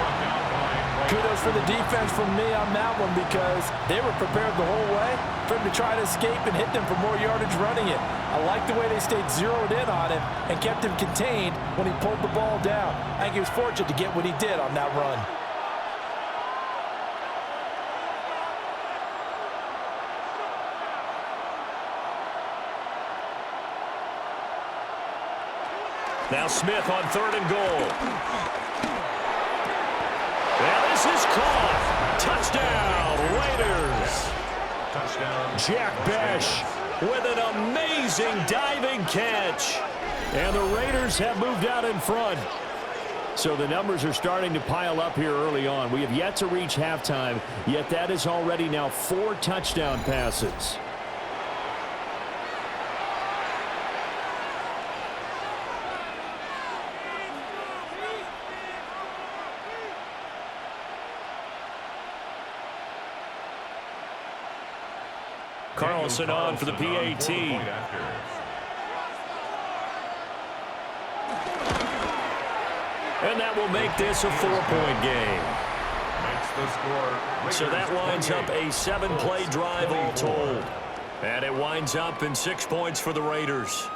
B: Kudos for the defense from me on that one, because they were prepared the whole way for him to try to escape and hit them for more yardage running it. I like the way they stayed zeroed in on him and kept him contained when he pulled the ball down. I think he was fortunate to get what he did on that run.
A: Now Smith on third and goal. And this is caught. Touchdown, Raiders.
C: Touchdown.
A: Jack Besh with an amazing diving catch. And the Raiders have moved out in front. So the numbers are starting to pile up here early on. We have yet to reach halftime, yet that is already now 4 touchdown passes. Carlson on for the PAT. And that will make this a 4-point game. So that winds up a 7-play drive all told. And it winds up in 6 points for the Raiders.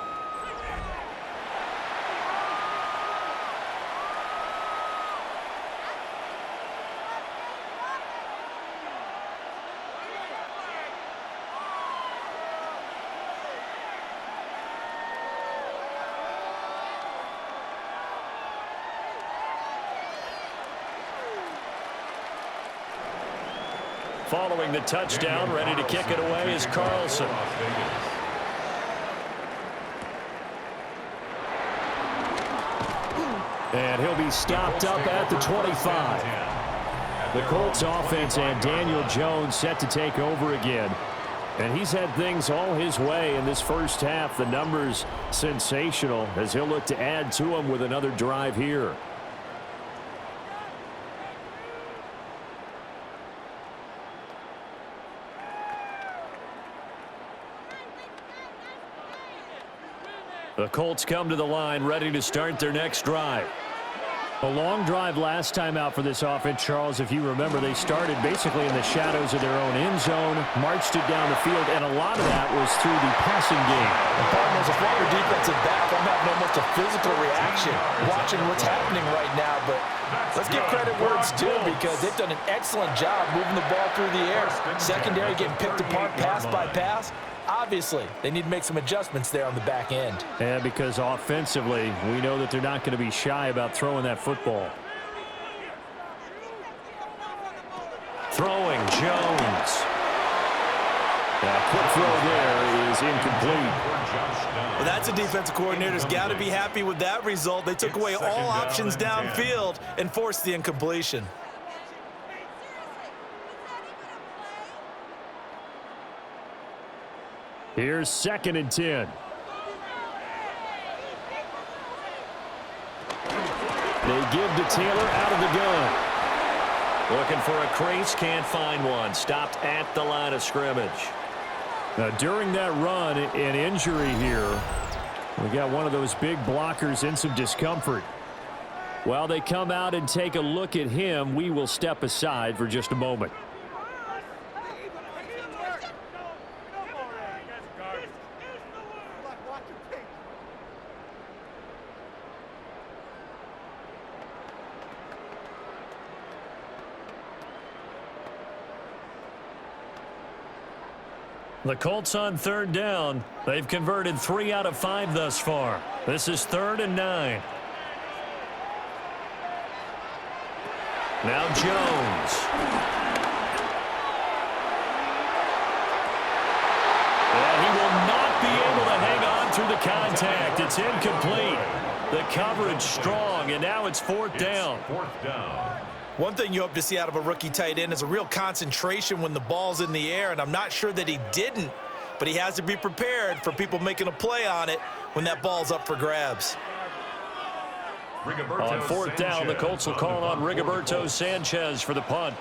A: Following the touchdown, ready to kick it away is Carlson. And he'll be stopped up at the 25. The Colts offense and Daniel Jones set to take over again. And he's had things all his way in this first half. The numbers sensational as he'll look to add to them with another drive here. The Colts come to the line ready to start their next drive. A long drive last time out for this offense, Charles. If you remember, they started basically in the shadows of their own end zone, marched it down the field, and a lot of that was through the passing game.
B: And partner, as a former defensive back, I'm having almost a physical reaction watching what's happening right now. But let's give credit where it's due, because they've done an excellent job moving the ball through the air. Secondary getting picked apart pass by pass. Obviously, they need to make some adjustments there on the back end.
A: Yeah, because offensively, we know that they're not going to be shy about throwing that football. Throwing, Jones. Quick throw there is incomplete.
D: Well, that's a defensive coordinator's got to be happy with that result. They took away all options downfield and forced the incompletion.
A: Here's 2nd and 10. They give to Taylor out of the gun. Looking for a crease, can't find one. Stopped at the line of scrimmage. Now, during that run, an injury here. We got one of those big blockers in some discomfort. While they come out and take a look at him, we will step aside for just a moment. The Colts on 3rd down. They've converted 3 out of 5 thus far. This is 3rd and 9. Now Jones. And he will not be able to hang on through the contact. It's incomplete. The coverage strong, and now it's 4th down.
C: 4th down.
D: One thing you hope to see out of a rookie tight end is a real concentration when the ball's in the air, and I'm not sure that he didn't, but he has to be prepared for people making a play on it when that ball's up for grabs.
A: On 4th down, the Colts will call on Rigoberto Sanchez for the punt.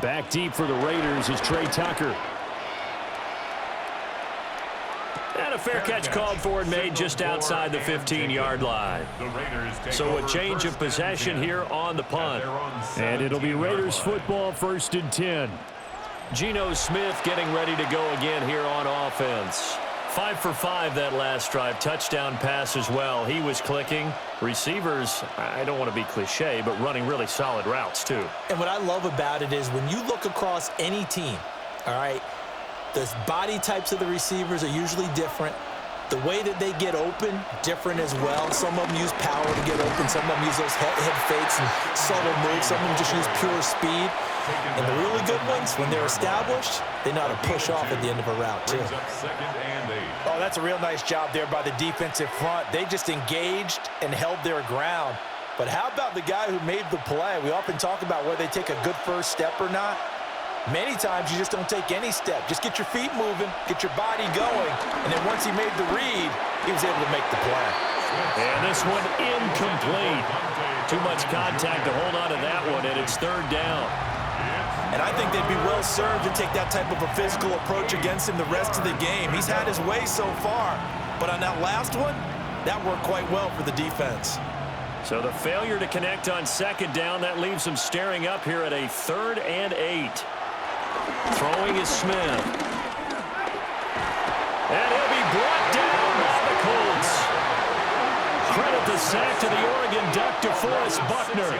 A: Back deep for the Raiders is Trey Tucker. And a fair catch called for and made just outside the 15-yard line. So a change of possession here on the punt. And it'll be Raiders football, 1st and 10. Geno Smith getting ready to go again here on offense. 5 for 5 that last drive. Touchdown pass as well. He was clicking. Receivers, I don't want to be cliche, but running really solid routes too.
D: And what I love about it is when you look across any team, all right, the body types of the receivers are usually different. The way that they get open, different as well. Some of them use power to get open. Some of them use those head fakes and subtle moves. Some of them just use pure speed. And the really good ones, when they're established, they know how to push off at the end of a route, too.
B: Oh, that's a real nice job there by the defensive front. They just engaged and held their ground. But how about the guy who made the play? We often talk about whether they take a good first step or not. Many times you just don't take any step. Just get your feet moving, get your body going, and then once he made the read, he was able to make the play.
A: And this one incomplete. Too much contact to hold on to that one, and it's 3rd down.
D: And I think they'd be well served to take that type of a physical approach against him the rest of the game. He's had his way so far, but on that last one, that worked quite well for the defense.
A: So the failure to connect on 2nd down, that leaves them staring up here at a 3rd and 8. Throwing is Smith. And he'll be brought down by the Colts. Credit the sack to the Oregon Duck, DeForest Buckner.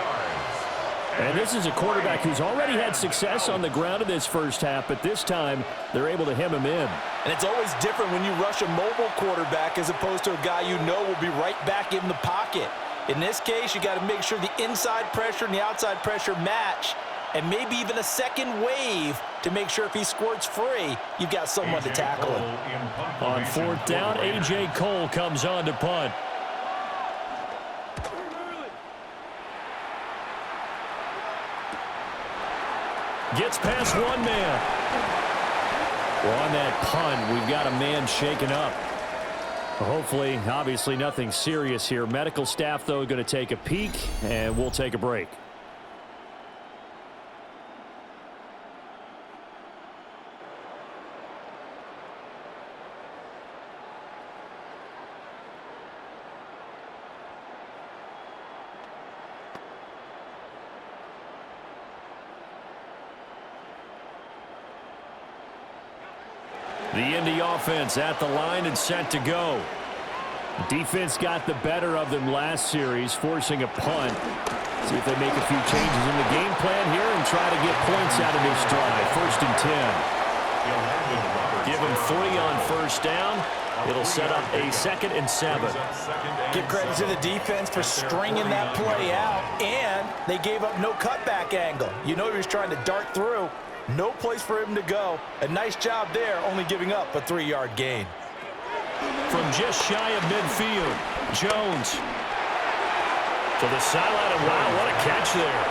A: And this is a quarterback who's already had success on the ground in this first half, but this time they're able to hem him in.
D: And it's always different when you rush a mobile quarterback as opposed to a guy you know will be right back in the pocket. In this case, you got to make sure the inside pressure and the outside pressure match, and maybe even a second wave to make sure if he squirts free, you've got someone to tackle him.
A: On 4th down, A.J. Cole comes on to punt. Gets past one man. Well, on that punt, we've got a man shaken up. Hopefully, obviously nothing serious here. Medical staff, though, going to take a peek, and we'll take a break. The Indy offense at the line and set to go. Defense got the better of them last series, forcing a punt. See if they make a few changes in the game plan here and try to get points out of this drive. 1st and 10. Give them 3 on 1st down. It'll set up a 2nd and 7.
B: Give credit to the defense for stringing that play out, and they gave up no cutback angle. You know he was trying to dart through. No place for him to go. A nice job there, only giving up a 3-yard gain.
A: From just shy of midfield, Jones to the sideline, and wow, what a catch there.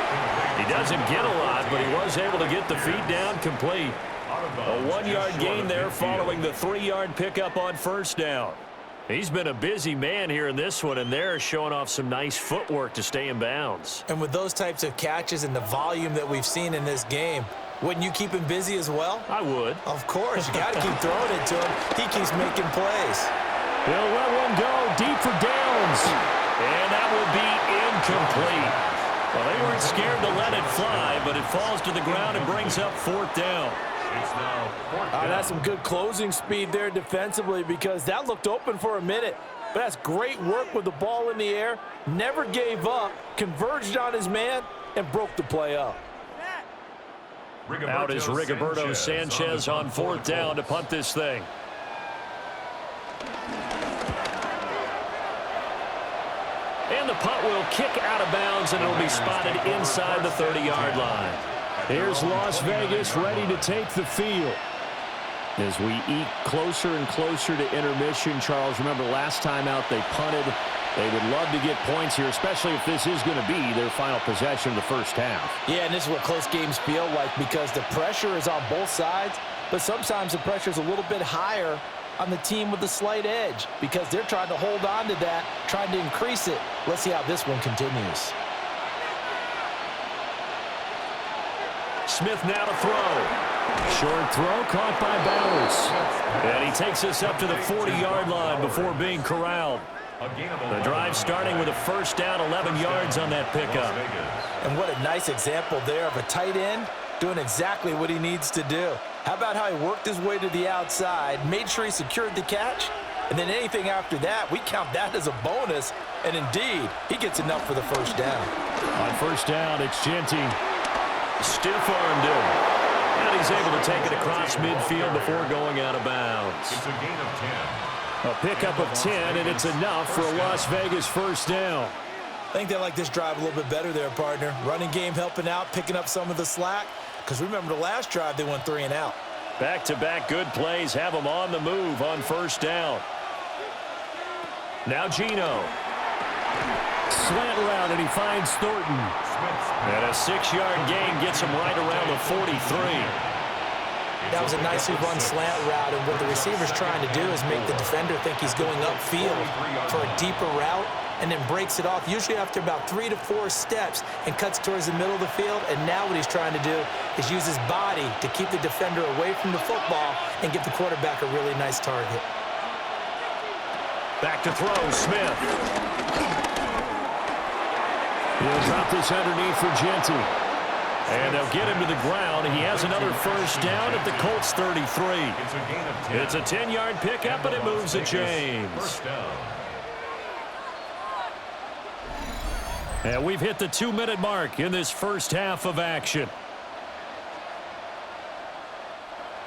A: He doesn't get a lot, but he was able to get the feet down complete. A 1-yard gain there following the 3-yard pickup on 1st down. He's been a busy man here in this one, and they're showing off some nice footwork to stay in bounds.
D: And with those types of catches and the volume that we've seen in this game, wouldn't you keep him busy as well?
A: I would.
D: Of course. You got to keep throwing it to him. He keeps making plays.
A: He'll let one go deep for downs. And that will be incomplete. Well, they weren't scared to let it fly, but it falls to the ground and brings up 4th down.
C: It's now 4th down.
B: That's some good closing speed there defensively, because that looked open for a minute. But that's great work with the ball in the air. Never gave up, converged on his man, and broke the play up.
A: Out is Rigoberto Sanchez on 4th down to punt this thing. And the punt will kick out of bounds, and it'll be spotted inside the 30-yard line. Here's Las Vegas ready to take the field. As we eke closer and closer to intermission, Charles, remember last time out they punted. They would love to get points here, especially if this is going to be their final possession of the first half.
B: Yeah, and this is what close games feel like, because the pressure is on both sides, but sometimes the pressure is a little bit higher on the team with the slight edge, because they're trying to hold on to that, trying to increase it. Let's see how this one continues.
A: Smith now to throw. Short throw caught by Bowers. And he takes us up to the 40-yard line before being corralled. The drive starting with a 1st down, 11 yards on that pickup.
B: And what a nice example there of a tight end doing exactly what he needs to do. How about how he worked his way to the outside, made sure he secured the catch, and then anything after that, we count that as a bonus. And indeed, he gets enough for the 1st down.
A: On 1st down, it's Genty. Stiff-armed him. And he's able to take it across midfield before going out of bounds.
C: It's a gain of 10.
A: A pickup of 10, and it's enough for a Las Vegas 1st down.
B: I think they like this drive a little bit better there, partner. Running game helping out, picking up some of the slack. Because remember, the last drive, they went 3 and out.
A: Back-to-back good plays have them on the move on 1st down. Now Gino. Slant route, and he finds Thornton. And a 6-yard gain gets him right around the 43.
D: That was a nicely run slant route, and what the receiver's trying to do is make the defender think he's going upfield for a deeper route, and then breaks it off, usually after about 3 to 4 steps, and cuts towards the middle of the field. And now what he's trying to do is use his body to keep the defender away from the football and give the quarterback a really nice target.
A: Back to throw, Smith. He'll drop this underneath for Genty. And they'll get him to the ground. He has another 1st down at the Colts 33.
C: It's a gain of 10.
A: It's a 10-yard pickup, and it moves to James.
C: 1st down.
A: And we've hit the 2-minute mark in this first half of action.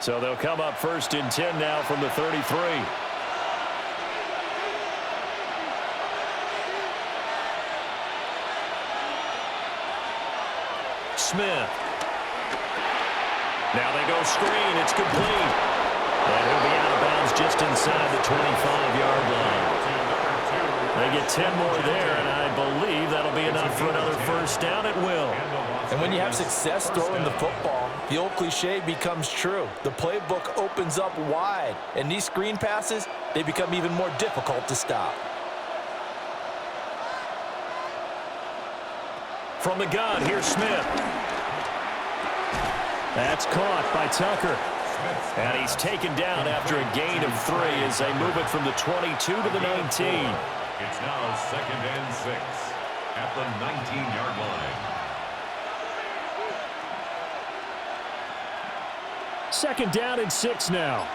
A: So they'll come up 1st and 10 now from the 33. Smith. Now they go screen. It's complete. And he'll be out of bounds just inside the 25-yard line. They get 10 more there, and I believe that'll be enough for another 1st down at will.
B: And when you have success throwing the football, the old cliche becomes true. The playbook opens up wide, and these screen passes, they become even more difficult to stop.
A: From the gun, here's Smith. That's caught by Tucker. And he's taken down after a gain of 3 as they move it from the 22 to the 19.
C: It's now 2nd and 6 at the 19-yard line.
A: 2nd down and 6 now.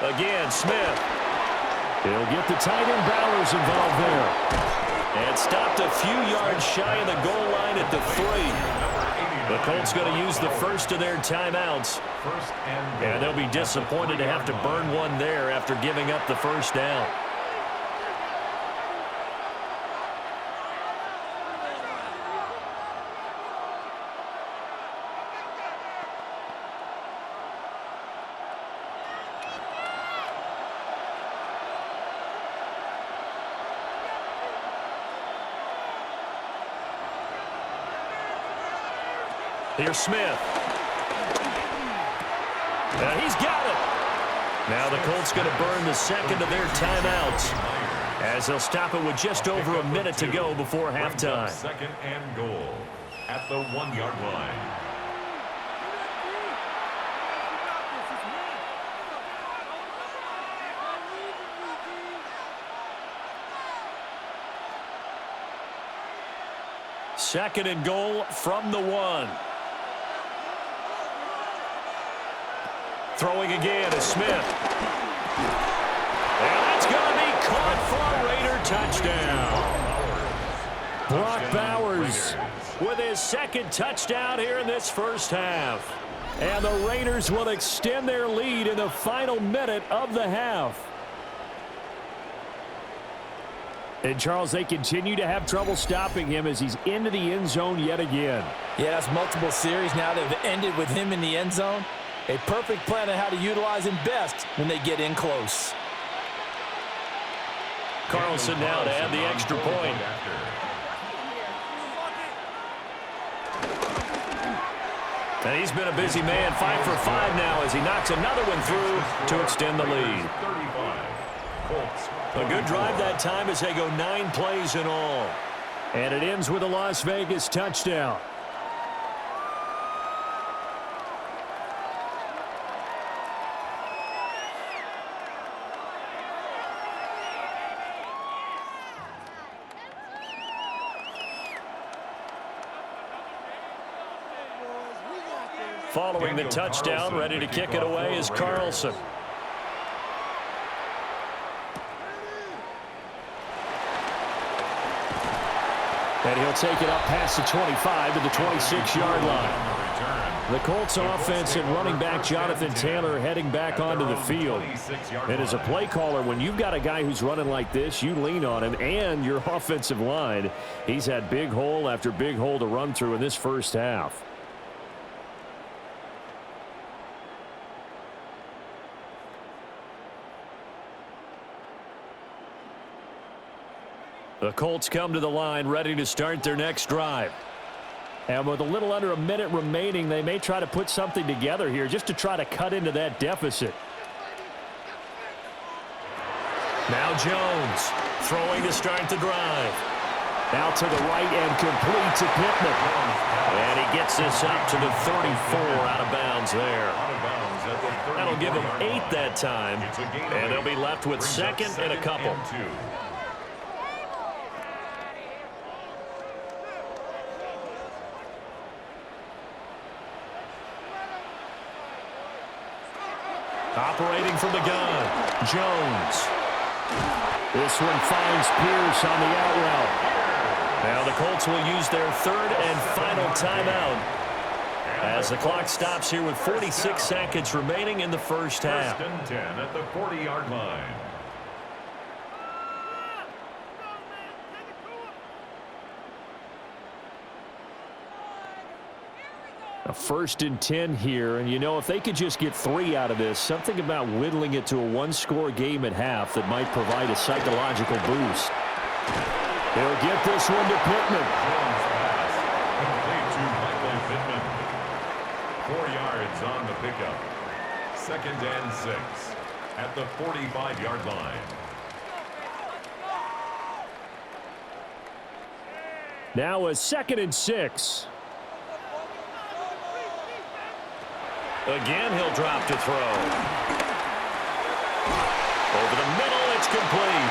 A: Again, Smith. He'll get the tight end Bowers involved there. And stopped a few yards shy of the goal line at the 3. The Colts going to use the first of their timeouts. And they'll be disappointed to have to burn one there after giving up the first down. Here's Smith. And he's got it. Now the Colts going to burn the second of their timeouts as they'll stop it with just over a minute to go before halftime.
C: Second and goal at the 1-yard line.
A: Second and goal from the 1. Throwing again is Smith. And that's going to be caught for a Raider touchdown. Brock Bowers with his second touchdown here in this first half. And the Raiders will extend their lead in the final minute of the half. And, Charles, they continue to have trouble stopping him as he's into the end zone yet again.
B: Yeah, that's multiple series now that have ended with him in the end zone. A perfect plan on how to utilize him best when they get in close.
A: Carlson now to add the extra point. And he's been a busy man, 5 for 5 now as he knocks another one through to extend the lead. A good drive that time as they go 9 plays in all. And it ends with a Las Vegas touchdown. Following the touchdown, ready to kick it away is Carlson. And he'll take it up past the 25 to the 26-yard line. The Colts offense and running back Jonathan Taylor heading back onto the field. And as a play caller, when you've got a guy who's running like this, you lean on him and your offensive line. He's had big hole after big hole to run through in this first half. The Colts come to the line ready to start their next drive. And with a little under a minute remaining, they may try to put something together here just to try to cut into that deficit. Now Jones throwing to start the drive. Now to the right and complete to Pittman. And he gets this up to the 34 out of bounds there. That'll give him 8 that time. And they'll be left with second and a couple. Operating from the gun, Jones. This one finds Pierce on the out route. Now the Colts will use their third and final timeout as the clock stops here with 46 seconds remaining in the first half.
C: First and 10 at the 40-yard line.
A: A 1st and 10 here, and you know, if they could just get 3 out of this, something about whittling it to a 1-score game at half that might provide a psychological boost. He'll get this one to Pittman.
C: Complete to Michael Pittman. 4 yards on the pickup. 2nd and 6 at the 45-yard line.
A: Now a 2nd and 6. Again, he'll drop to throw. Over the middle, it's complete.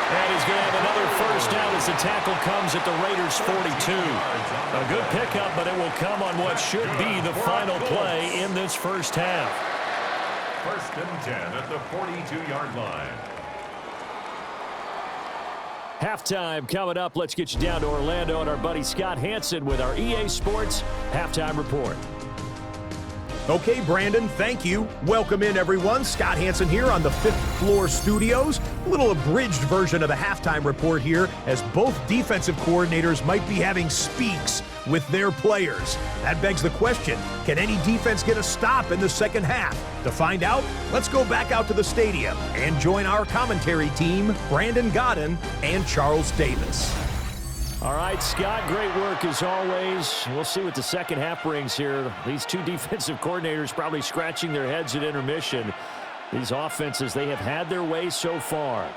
A: And he's going to have another first down as the tackle comes at the Raiders' 42. A good pickup, but it will come on what should be the final play in this first half.
C: First and 10 at the 42-yard line.
A: Halftime coming up. Let's get you down to Orlando and our buddy Scott Hansen with our EA Sports Halftime Report.
E: Okay, Brandon, thank you. Welcome in, everyone. Scott Hansen here on the 5th floor studios. A little abridged version of the halftime report here, as both defensive coordinators might be having speaks with their players. That begs the question, can any defense get a stop in the second half? To find out, let's go back out to the stadium and join our commentary team, Brandon Godden and Charles Davis.
A: All right, Scott, great work as always. We'll see what the second half brings here. These two defensive coordinators probably scratching their heads at intermission. These offenses, they have had their way so far.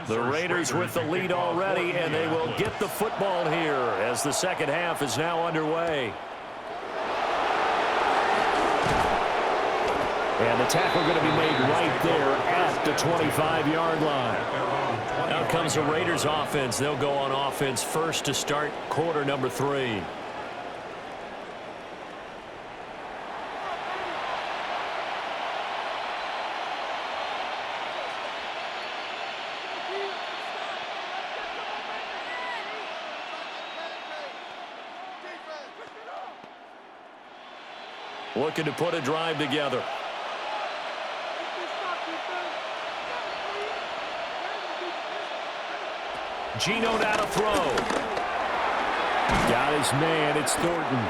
A: The Raiders with the lead already, and they will get the football here as the second half is now underway. And the tackle going to be made right there at the 25-yard line. Now comes the Raiders offense. They'll go on offense first to start quarter number 3. Looking to put a drive together. Geno now to throw. Got his man. It's Thornton.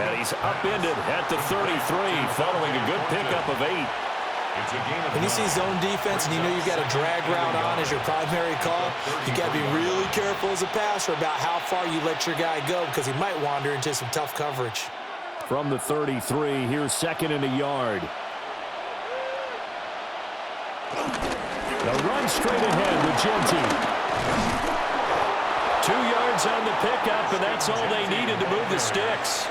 A: And he's upended at the 33 following a good pickup of 8.
D: When you see zone defense and you know you've got a drag route on as your primary call, you got to be really careful as a passer about how far you let your guy go because he might wander into some tough coverage.
A: From the 33, here's second and a yard. The run straight ahead with Genty. 2 yards on the pickup, and that's all they needed to move the sticks.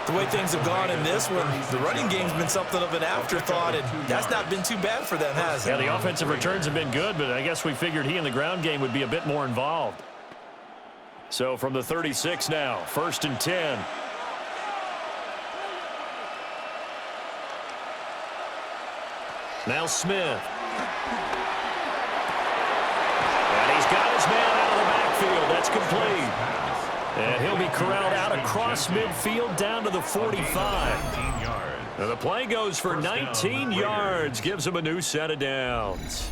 D: The way things have gone in this one, the running game's been something of an afterthought, and that's not been too bad for them, has it?
A: Yeah, the offensive returns have been good, but I guess we figured he in the ground game would be a bit more involved. So from the 36 now, first and 10. Now Smith. And he's got his man out of the backfield. That's complete. And he'll be corralled out across midfield down to the 45. And the play goes for 19 yards. Gives him a new set of downs.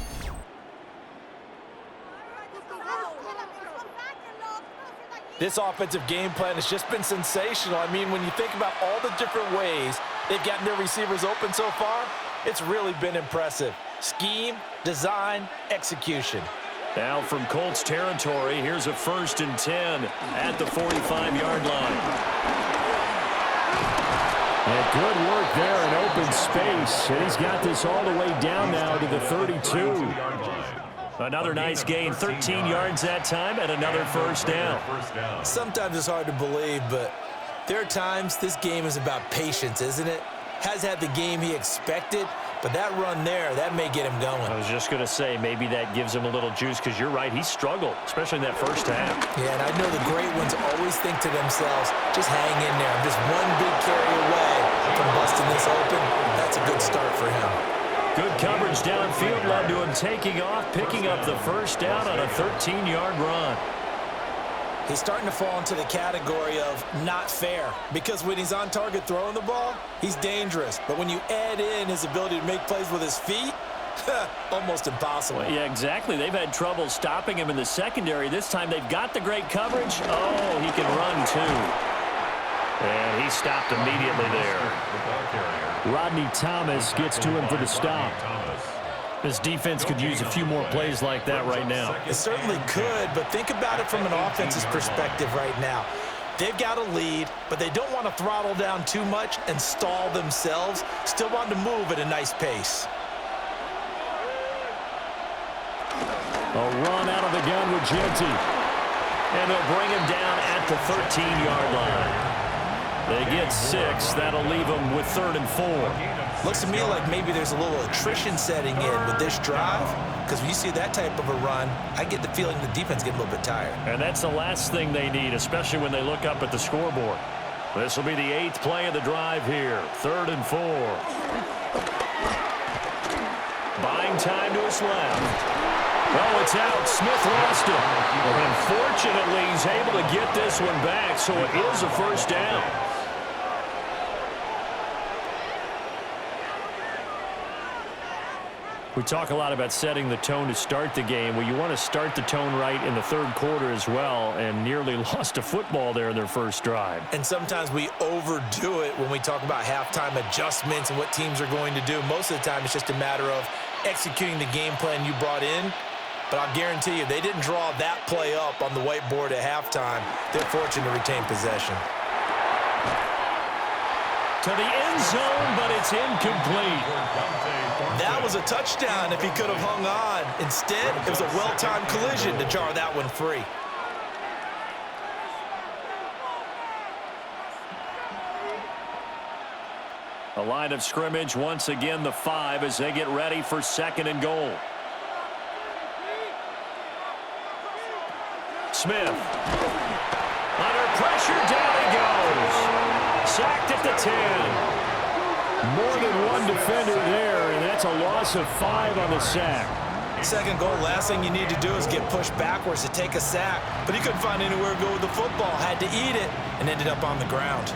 B: This offensive game plan has just been sensational. I mean, when you think about all the different ways they've gotten their receivers open so far, it's really been impressive. Scheme, design, execution.
A: Now from Colts territory, here's a first and 10 at the 45-yard line. And good work there in open space. And he's got this all the way down now to the 32. Another nice gain, 13 yards that time, and another first down.
D: Sometimes it's hard to believe, but there are times this game is about patience, isn't it? Has had the game he expected, but that run there, that may get him going.
A: I was just going to say, maybe that gives him a little juice, because you're right, he struggled, especially in that first half.
D: Yeah, and I know the great ones always think to themselves, just hang in there. I'm just one big carry away from busting this open. That's a good start for him.
A: Good coverage downfield led to him taking off, picking up the first down on a 13-yard run.
D: He's starting to fall into the category of not fair, because when he's on target throwing the ball, he's dangerous. But when you add in his ability to make plays with his feet, almost impossible.
A: Well, yeah, exactly. They've had trouble stopping him in the secondary. This time they've got the great coverage. Oh, he can run too. And he stopped immediately there. Rodney Thomas gets to him for the stop. This defense could use a few more plays like that right now.
D: It certainly could, but think about it from an offense's perspective right now. They've got a lead, but they don't want to throttle down too much and stall themselves. Still want to move at a nice pace.
A: A run out of the gun with Genty. And they'll bring him down at the 13-yard line. They get 6. That'll leave them with 3rd and 4.
D: Looks to me like maybe there's a little attrition setting in with this drive, because when you see that type of a run, I get the feeling the defense get a little bit tired.
A: And that's the last thing they need, especially when they look up at the scoreboard. This will be the 8th play of the drive here. 3rd and 4. Buying time to his left. Oh, it's out. Smith lost it. And unfortunately, he's able to get this one back, so it is a first down. We talk a lot about setting the tone to start the game. Well, you want to start the tone right in the 3rd quarter as well, and nearly lost a football there in their first drive.
D: And sometimes we overdo it when we talk about halftime adjustments and what teams are going to do. Most of the time, it's just a matter of executing the game plan you brought in. But I'll guarantee you, they didn't draw that play up on the whiteboard at halftime. They're fortunate to retain possession.
A: To the end zone, but it's incomplete.
D: That was a touchdown if he could have hung on. Instead, it was a well-timed collision to jar that one free.
A: A line of scrimmage, once again the 5 as they get ready for 2nd and goal. Smith. Under pressure, down he goes. Sacked at the 10. More than one defender there, and that's a loss of 5 on the sack.
D: 2nd goal, last thing you need to do is get pushed backwards to take a sack. But he couldn't find anywhere to go with the football, had to eat it, and ended up on the ground.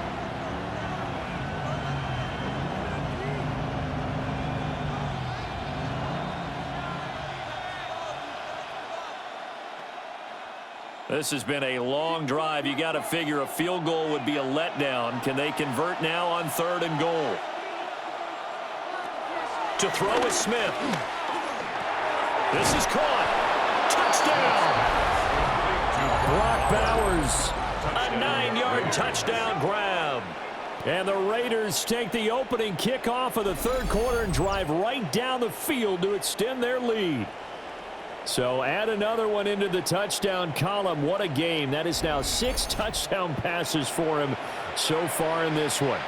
A: This has been a long drive. You got to figure a field goal would be a letdown. Can they convert now on 3rd and goal? To throw is Smith. This is caught. Touchdown. Brock Bowers. A 9-yard touchdown grab. And the Raiders take the opening kickoff of the 3rd quarter and drive right down the field to extend their lead. So add another one into the touchdown column. What a game. That is now 6 touchdown passes for him so far in this one.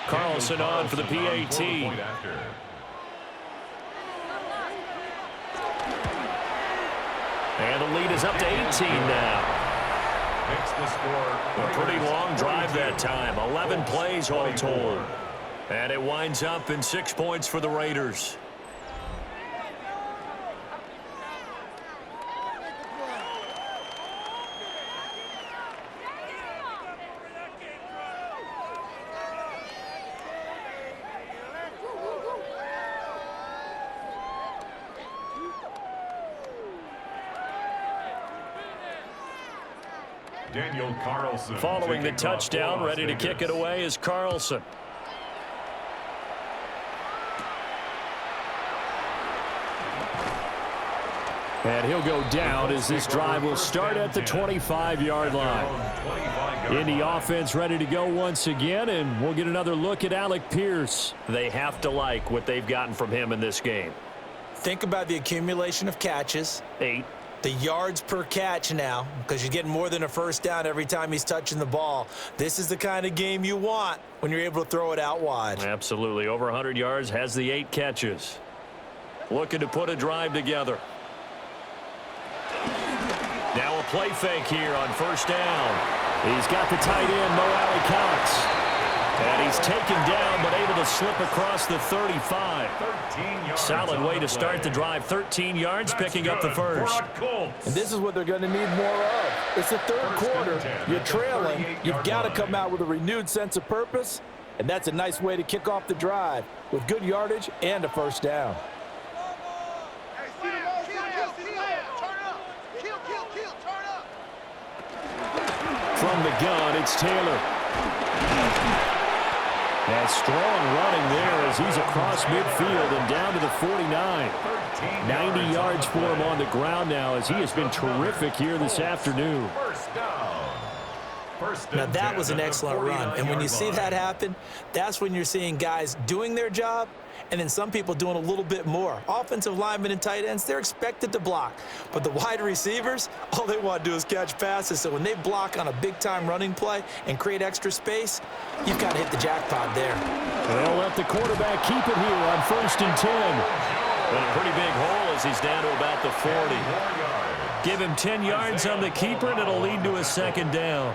A: Carlson on for the PAT. And the lead is up to 18 now.
C: The score.
A: A pretty long drive that time. 11 plays all told. And it winds up in 6 points for the Raiders. Following the touchdown, ready to kick it away is Carlson. And he'll go down as this drive will start at the 25-yard line. Indy offense ready to go once again, and we'll get another look at Alec Pierce. They have to like what they've gotten from him in this game.
D: Think about the accumulation of catches.
A: 8.
D: The yards per catch now, because you're getting more than a first down every time he's touching the ball. This is the kind of game you want when you're able to throw it out wide.
A: Absolutely. Over 100 yards, has the 8 catches. Looking to put a drive together. Now a play fake here on first down. He's got the tight end, Mo Alley-Cox. And he's taken down, but able to slip across the 35. Solid way to start the drive. 13 yards, picking up the first.
B: And this is what they're going to need more of. It's the 3rd quarter. You're trailing. You've got to come out with a renewed sense of purpose. And that's a nice way to kick off the drive with good yardage and a first down.
A: From the gun, it's Taylor. And strong running there as he's across midfield and down to the 49. 90 yards for him on the ground now as he has been terrific here this afternoon.
D: Now, that was an excellent run. And when you see that happen, that's when you're seeing guys doing their job and then some people doing a little bit more. Offensive linemen and tight ends, they're expected to block. But the wide receivers, all they want to do is catch passes. So when they block on a big-time running play and create extra space, you've got to hit the jackpot there.
A: They'll let the quarterback keep it here on 1st and 10. But a pretty big hole as he's down to about the 40. Give him 10 yards on the keeper, and it'll lead to a 2nd down.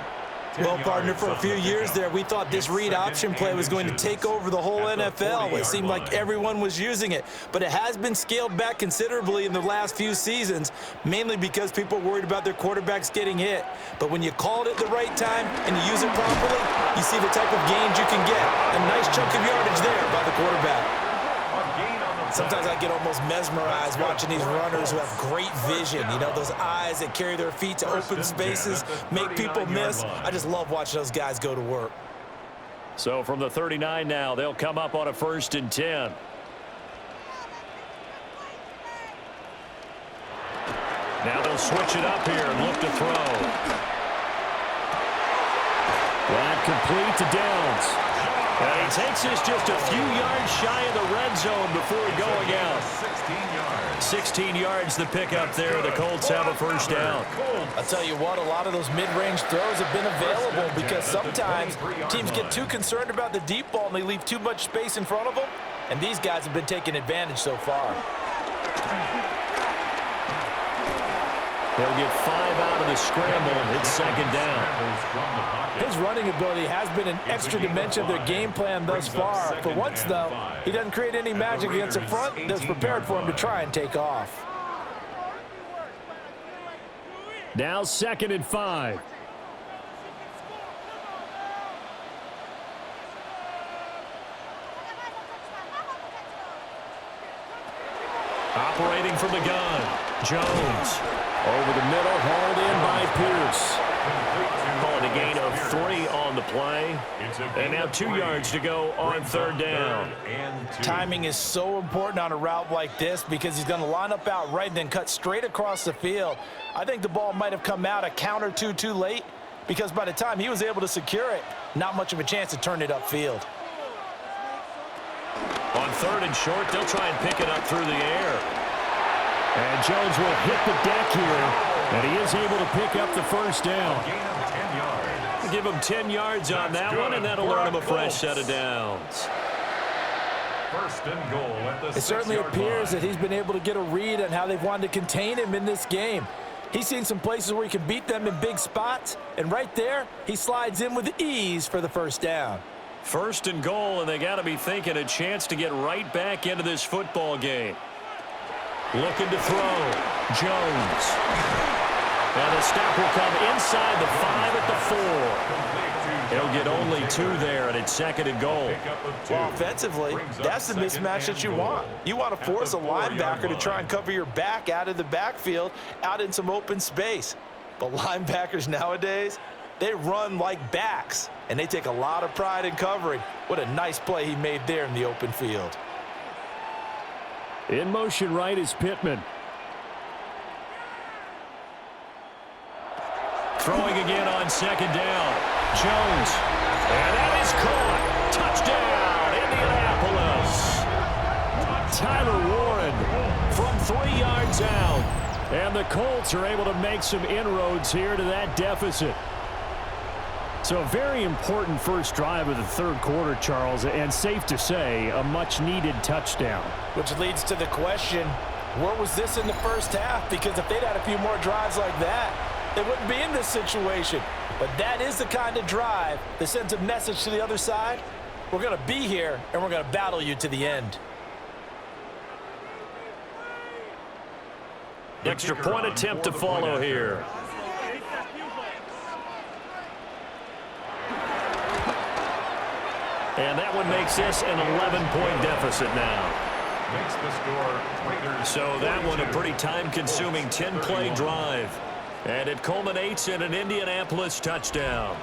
D: Well, partner, for a few years there, we thought this read option play was going to take over the whole NFL. It seemed like everyone was using it. But it has been scaled back considerably in the last few seasons, mainly because people are worried about their quarterbacks getting hit. But when you call it at the right time and you use it properly, you see the type of gains you can get. A nice chunk of yardage there by the quarterback. Sometimes I get almost mesmerized watching these runners who have great vision. You know, those eyes that carry their feet to open spaces, make people miss. I just love watching those guys go to work.
A: So from the 39 now, they'll come up on a 1st and 10. Now they'll switch it up here and look to throw. That complete to Downs. And he takes this just a few yards shy of the red zone before going out. 16 yards the pickup there. The Colts have a 1st down.
B: I'll tell you what, a lot of those mid-range throws have been available because sometimes teams get too concerned about the deep ball and they leave too much space in front of them. And these guys have been taking advantage so far.
A: They'll get 5 out of the scramble. It's 2nd down.
B: His running ability has been an extra dimension of their game plan thus far. For once, though, he doesn't create any magic against the front that's prepared for him to try and take off.
A: Now 2nd and 5. Operating from the gun, Jones. Over the middle, hauled in by Pierce. Call it a gain of 3 on the play. And now 2 yards to go on 3rd down.
B: Timing is so important on a route like this because he's going to line up out right and then cut straight across the field. I think the ball might have come out a count or two too late because by the time he was able to secure it, not much of a chance to turn it upfield.
A: On 3rd and short, they'll try and pick it up through the air. And Jones will hit the deck here, and he is able to pick up the 1st down. Give him 10 yards on that one, and that'll earn him a fresh set of downs.
C: 1st and goal at the 6-yard line.
B: It certainly appears that he's been able to get a read on how they've wanted to contain him in this game. He's seen some places where he can beat them in big spots, and right there, he slides in with ease for the 1st down.
A: 1st and goal, and they got to be thinking a chance to get right back into this football game. Looking to throw. Jones. And the stop will come inside the 5 at the 4. He'll get only 2 there, and it's 2nd and goal.
B: Well, offensively, that's the mismatch that you want. You want to force a linebacker to try and cover your back out of the backfield, out in some open space. But linebackers nowadays, they run like backs, and they take a lot of pride in covering. What a nice play he made there in the open field.
A: In motion right is Pittman. Throwing again on 2nd down. Jones. And that is caught. Touchdown, Indianapolis. Tyler Warren from 3 yards out. And the Colts are able to make some inroads here to that deficit. So a very important first drive of the 3rd quarter, Charles, and safe to say, a much-needed touchdown.
B: Which leads to the question, where was this in the 1st half? Because if they'd had a few more drives like that, they wouldn't be in this situation. But that is the kind of drive that sends a message to the other side. We're going to be here, and we're going to battle you to the end.
A: Extra point attempt to follow here. And that one makes this an 11-point deficit now. So that one a pretty time-consuming 10-play drive. And it culminates in an Indianapolis touchdown.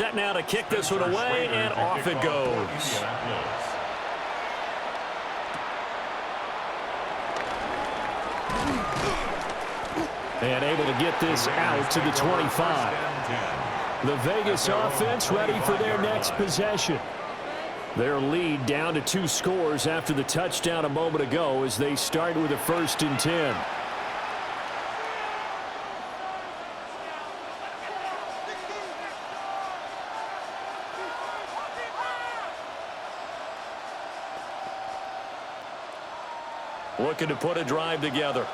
A: set now to kick this one away, and off it goes. And able to get this out to the 25. The Vegas offense ready for their next possession. Their lead down to 2 scores after the touchdown a moment ago as they start with a 1st and 10. Looking to put a drive together.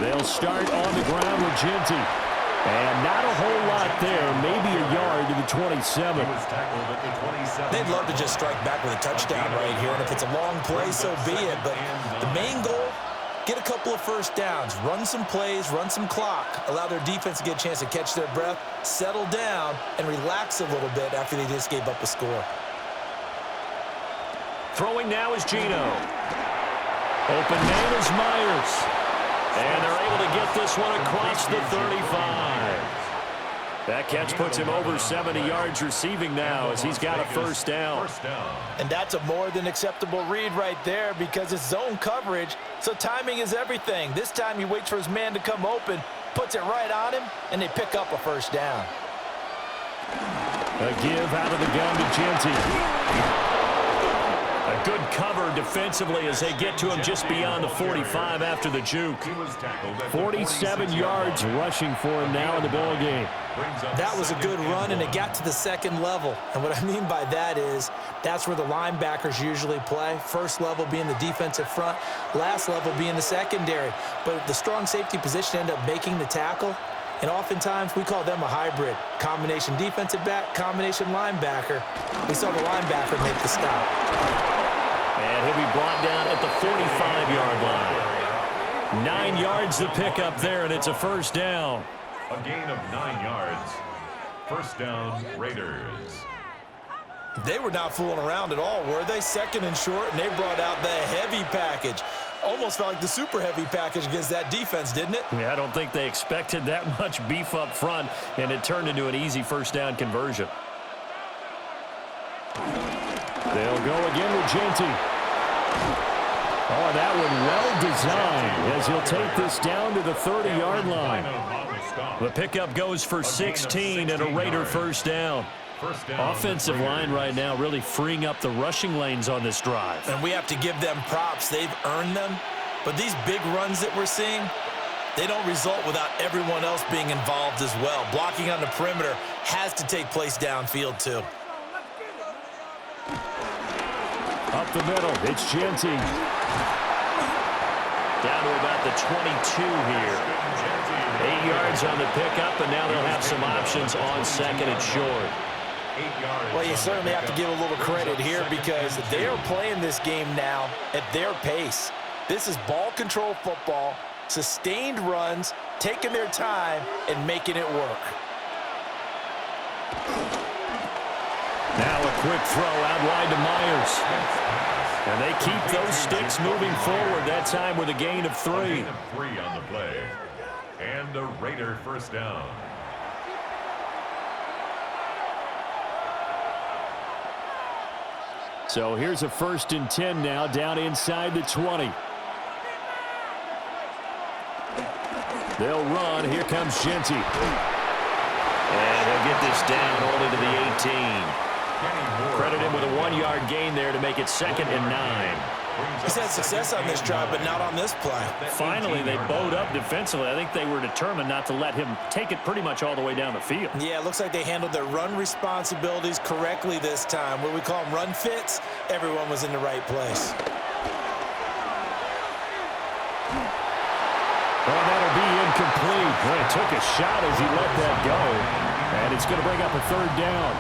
A: They'll start on the ground with Genty. And not a whole lot there. Maybe a yard to the 27.
D: They'd love to just strike back with a touchdown right here. And if it's a long play, so be it. But the main goal, get a couple of first downs. Run some plays, run some clock. Allow their defense to get a chance to catch their breath, settle down, and relax a little bit after they just gave up a score.
A: Throwing now is Geno. Open man is Myers. And they're able to get this one across the 35. That catch puts him over 70 yards receiving now as he's got a 1st down.
B: And that's a more than acceptable read right there because it's zone coverage, so timing is everything. This time he waits for his man to come open, puts it right on him, and they pick up a 1st down.
A: A give out of the gun to Genty. A good cover defensively as they get to him just beyond the 45 after the juke. 47 yards rushing for him now in the ball game.
B: That was a good run, and it got to the 2nd level. And what I mean by that is that's where the linebackers usually play. 1st level being the defensive front, last level being the secondary. But the strong safety position ended up making the tackle. And oftentimes we call them a hybrid. Combination defensive back, combination linebacker. We saw the linebacker make the stop.
A: And he'll be brought down at the 45-yard line. 9 yards to pick up there, and it's a 1st down.
C: A gain of 9 yards. 1st down, Raiders.
B: They were not fooling around at all, were they? 2nd and short, and they brought out the heavy package. Almost felt like the super heavy package against that defense, didn't it?
A: Yeah, I don't think they expected that much beef up front, and it turned into an easy 1st down conversion. They'll go again with Genty. Oh, that one well designed as he'll take this down to the 30-yard line. The pickup goes for 16 and a Raider 1st down. Offensive line right now really freeing up the rushing lanes on this drive.
B: And we have to give them props. They've earned them. But these big runs that we're seeing, they don't result without everyone else being involved as well. Blocking on the perimeter has to take place downfield too.
A: Up the middle, it's Genty. Down to about the 22 here. 8 yards on the pickup, and now they'll have some options on 2nd and short.
B: Well, you certainly have to give a little credit here because they are playing this game now at their pace. This is ball control football, sustained runs, taking their time, and making it work.
A: Now a quick throw out wide to Myers. And they keep those sticks moving forward, that time with a gain of 3.
C: A gain of 3 on the play. And a Raider 1st down.
A: So here's a 1st and 10 now, down inside the 20. They'll run. Here comes Genty. And he'll get this down only to the 18. Credit him with a 1-yard gain there to make it 2nd and 9.
B: He's had success on this drive, but not on this play.
A: Finally, they bowed up defensively. I think they were determined not to let him take it pretty much all the way down the field.
B: Yeah, it looks like they handled their run responsibilities correctly this time. What we call them run fits, everyone was in the right place.
A: Well, that'll be incomplete. Well, he took a shot as he let that go. And it's going to bring up a 3rd down.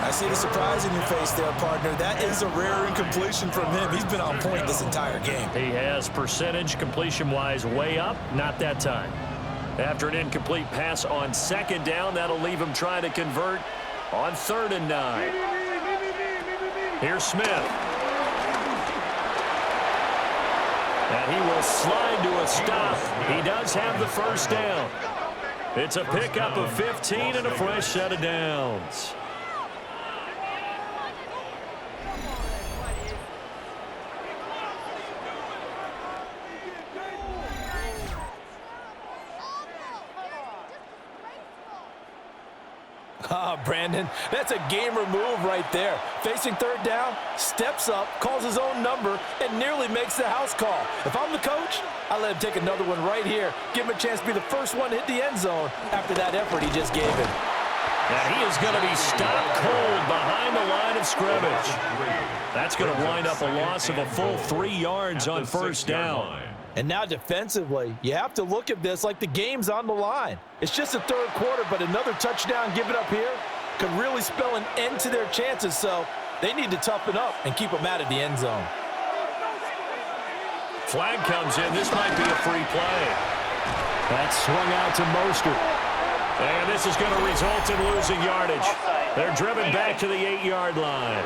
B: I see the surprise in your face there, partner. That is a rare incompletion from him. He's been on point this entire game.
A: He has percentage completion-wise way up. Not that time. After an incomplete pass on 2nd down, that'll leave him trying to convert on 3rd and 9. Here's Smith. And He will slide to a stop. He does have the first down. It's a pickup of 15 and a fresh set of downs.
B: Brandon, that's a gamer move right there. Facing third down, steps up, calls his own number, and nearly makes the house call. If I'm the coach, I let him take another one right here. Give him a chance to be the first one to hit the end zone after that effort he just gave him.
A: Yeah, he is going to be stopped cold behind the line of scrimmage. That's going to wind up a loss of a full 3 yards on first down.
B: And now defensively, you have to look at this like the game's on the line. It's just the third quarter, but another touchdown given up here could really spell an end to their chances, so they need to toughen up and keep them out of the end zone.
A: Flag comes in. This might be a free play. That's swung out to Mostert. And this is going to result in losing yardage. They're driven back to the 8-yard line.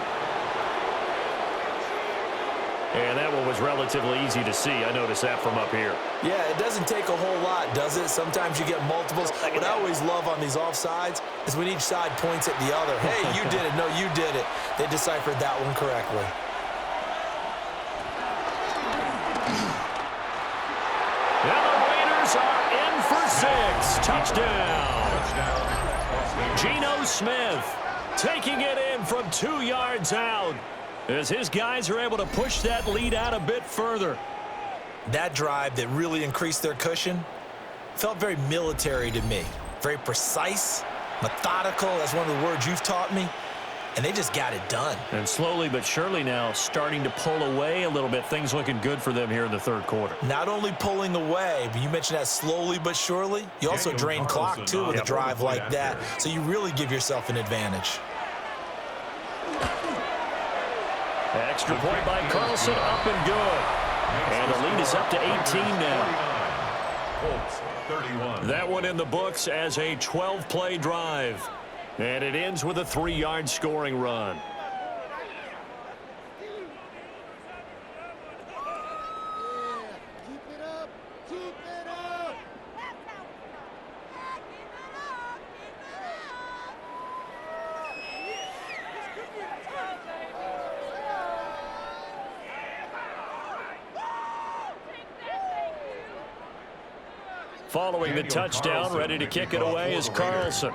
A: And that one was relatively easy to see. I noticed that from up here.
B: Yeah, it doesn't take a whole lot, does it? Sometimes you get multiples. What I always love on these offsides is when each side points at the other. Hey, you did it. No, you did it. They deciphered that one correctly.
A: And the Raiders are in for 6. Touchdown. Geno Smith taking it in from 2 yards out, as his guys are able to push that lead out a bit further.
D: That drive that really increased their cushion felt very military to me. Very precise, methodical. That's one of the words you've taught me. And they just got it done.
A: And slowly but surely now starting to pull away a little bit. Things looking good for them here in the third quarter.
D: Not only pulling away, but you mentioned that slowly but surely. You also drain clock, too, with a drive like that. So you really give yourself an advantage.
A: Extra point by Carlson, up and good. And the lead is up to 18 now.
C: Colts 31.
A: That one in the books as a 12-play drive. And it ends with a 3-yard scoring run. Following the touchdown, ready to kick it away is Carlson.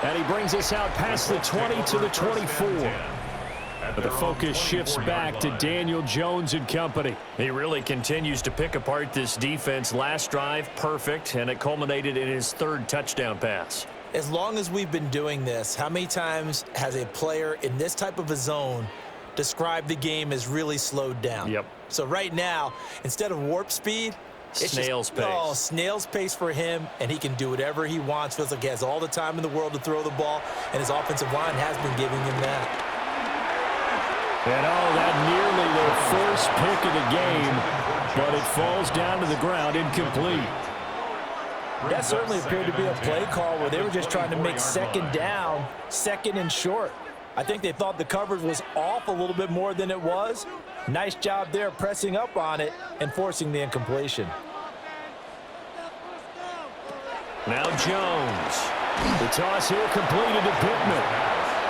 A: And he brings us out past the 20 to the 24. But the focus shifts back to Daniel Jones and company. He really continues to pick apart this defense. Last drive, perfect, and it culminated in his 3rd touchdown pass.
D: As long as we've been doing this, how many times has a player in this type of a zone described the game as really slowed down?
A: Yep.
D: So right now, instead of warp speed,
A: snail's pace.
D: Oh, snail's pace for him, and he can do whatever he wants. Feels like he has all the time in the world to throw the ball, and his offensive line has been giving him that.
A: And that nearly their first pick of the game, but it falls down to the ground incomplete.
B: That certainly appeared to be a play call where they were just trying to make second down, second and short. I think they thought the coverage was off a little bit more than it was. Nice job there pressing up on it and forcing the incompletion.
A: Now Jones. The toss here completed to Pittman.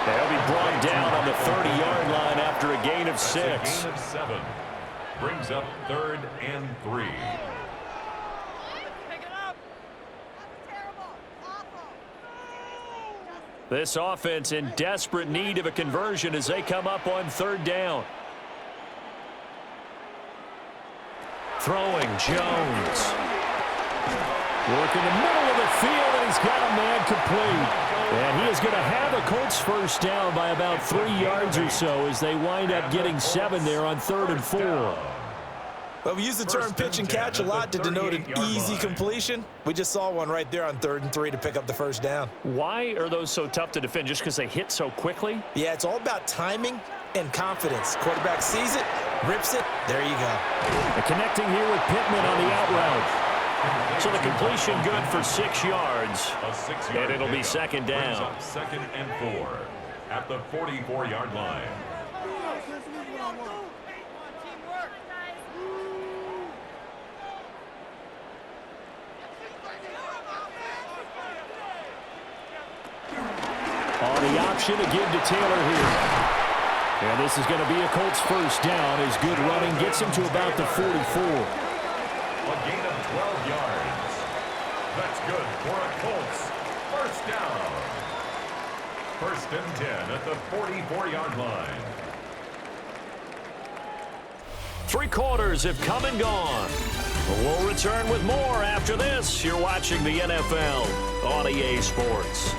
A: They'll be brought down on the 30-yard line after a gain of 6.
C: Gain of 7. Brings up 3rd and 3.
A: This offense in desperate need of a conversion as they come up on 3rd down. Throwing Jones. Work in the middle of the field, and he's got a man complete. And he is going to have a Colts first down by about 3 yards or so as they wind up getting 7 there on 3rd and 4.
D: Well, we use the term pitch and catch a lot to denote an easy completion. We just saw one right there on 3rd and 3 to pick up the first down.
A: Why are those so tough to defend? Just because they hit so quickly?
D: Yeah, it's all about timing and confidence. Quarterback sees it, rips it, there you go.
A: And connecting here with Pittman on the out route. So the completion good for 6 yards.
C: A 6-yard
A: And it'll be
C: pickup
A: 2nd down.
C: brings up 2nd and 4. at the 44-yard line.
A: On the option to give to Taylor here. And this is going to be a Colts first down as good running gets him to about the 44.
C: A gain of 12 yards. That's good for a Colts first down. First and 10 at the 44-yard line.
A: 3 quarters have come and gone. We'll return with more after this. You're watching the NFL on EA Sports.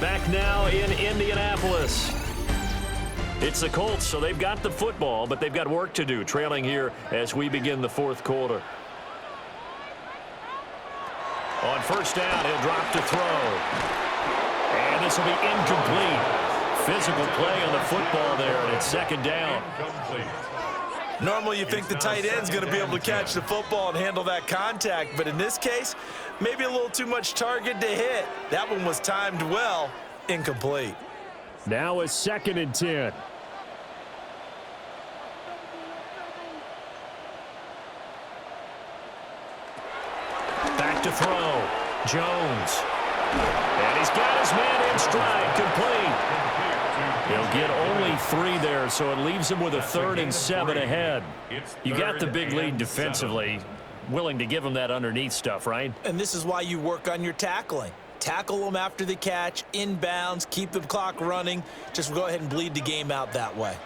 A: Back now in Indianapolis. It's the Colts, so they've got the football, but they've got work to do, trailing here as we begin the fourth quarter. On first down, he'll drop to throw. And this will be incomplete. Physical play on the football there, and it's second down.
B: Normally you think the tight end's going to be able to catch the football and handle that contact, but in this case, maybe a little too much target to hit. That one was timed well, incomplete.
A: Now it's second and 10. Back to throw. Jones. And he's got his man in stride, complete. He'll get only 3 there, so it leaves him with a 3rd and 7 ahead. You got the big lead defensively. Willing to give him that underneath stuff, right?
D: And this is why you work on your tackling. Tackle them after the catch, inbounds, keep the clock running. Just go ahead and bleed the game out that way.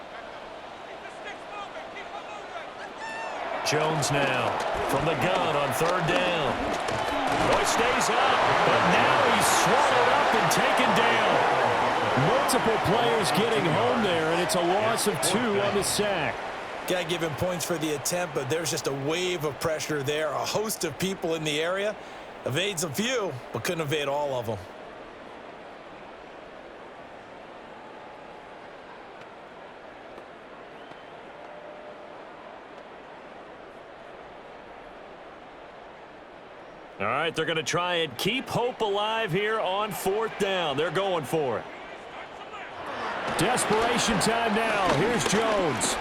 A: Jones now from the gun on 3rd down. Boy stays up, but now he's swallowed up and taken down. Multiple players getting home there, and it's a loss of 2 on the sack.
D: Got to give him points for the attempt, but there's just a wave of pressure there. A host of people in the area. Evades a few, but couldn't evade all of them.
A: All right, they're going to try and keep hope alive here on 4th down. They're going for it. Desperation time now. Here's Jones.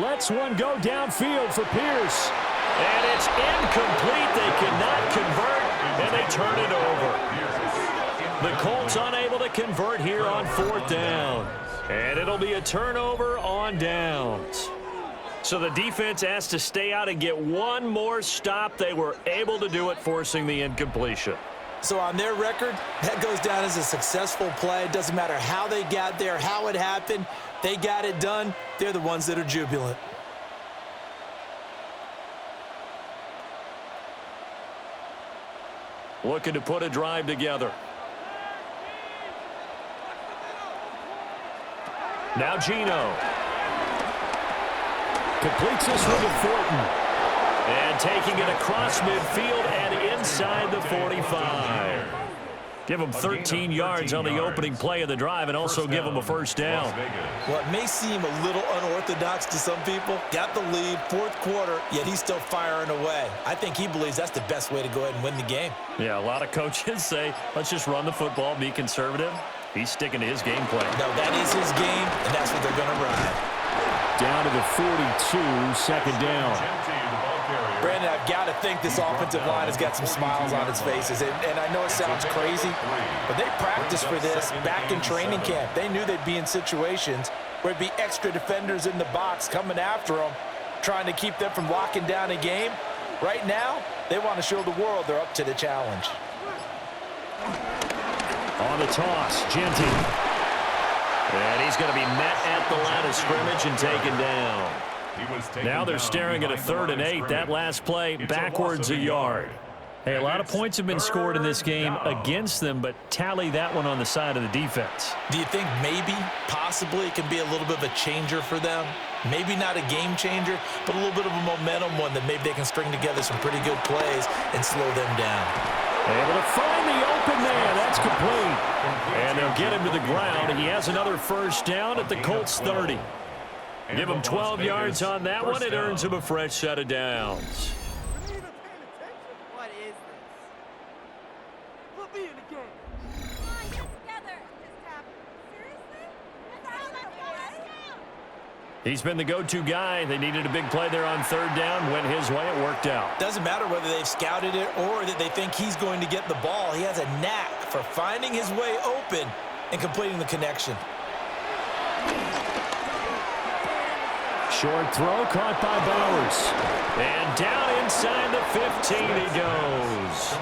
A: Lets one go downfield for Pierce. And it's incomplete. They cannot convert, and they turn it over. The Colts unable to convert here on 4th down. And it'll be a turnover on downs. So the defense has to stay out and get one more stop. They were able to do it, forcing the incompletion.
D: So on their record, that goes down as a successful play. It doesn't matter how they got there, how it happened. They got it done. They're the ones that are jubilant.
A: Looking to put a drive together. Now Gino. Completes this one to Thornton. And taking it across midfield and inside the 45. Give them 13 yards on the opening play of the drive and also give them a first down.
D: Well, it may seem a little unorthodox to some people. Got the lead, 4th quarter, yet he's still firing away. I think he believes that's the best way to go ahead and win the game.
A: Yeah, a lot of coaches say, let's just run the football, be conservative. He's sticking to his game plan.
D: No, that is his game, and that's what they're going to ride.
A: Down to the 42, second down.
B: Brandon, I've got to think this offensive line has got some smiles on its faces. And I know it sounds crazy, but they practiced for this back in training camp. They knew they'd be in situations where it'd be extra defenders in the box coming after them, trying to keep them from locking down a game. Right now, they want to show the world they're up to the challenge.
A: On the toss, Genty. And he's going to be met at the line of scrimmage and taken down. Now they're staring at a 3rd and 8. That last play, backwards a yard. Hey, a lot of points have been scored in this game against them, but tally that one on the side of the defense.
D: Do you think maybe, possibly, it can be a little bit of a changer for them? Maybe not a game changer, but a little bit of a momentum one that maybe they can string together some pretty good plays and slow them down.
A: Able to find the open man. That's complete. And they'll get him to the ground. He has another first down at the Colts 30. Give him 12 yards on that one. It earns him a fresh set of downs.
F: What is this? We'll be in the game.
G: Come on, get together. Just happened. Seriously?
A: He's been the go-to guy. They needed a big play there on third down. Went his way. It worked out.
D: Doesn't matter whether they've scouted it or that they think he's going to get the ball. He has a knack for finding his way open and completing the connection.
A: Short throw caught by Bowers. And down inside the 15 he goes.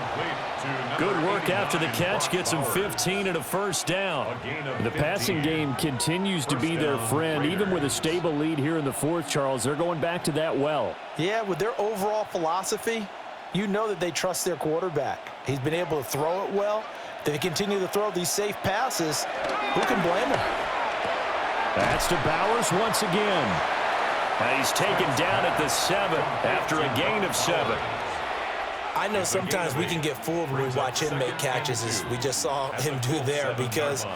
A: Good work after the catch. Gets him 15 and a first down. The passing game continues to be their friend. Even with a stable lead here in the fourth, Charles, they're going back to that well.
D: Yeah, with their overall philosophy, you know that they trust their quarterback. He's been able to throw it well. They continue to throw these safe passes. Who can blame them?
A: That's to Bowers once again. And he's taken down at the 7 after a gain of 7.
D: I know sometimes we can get fooled when we watch him make catches, as we just saw him do there, because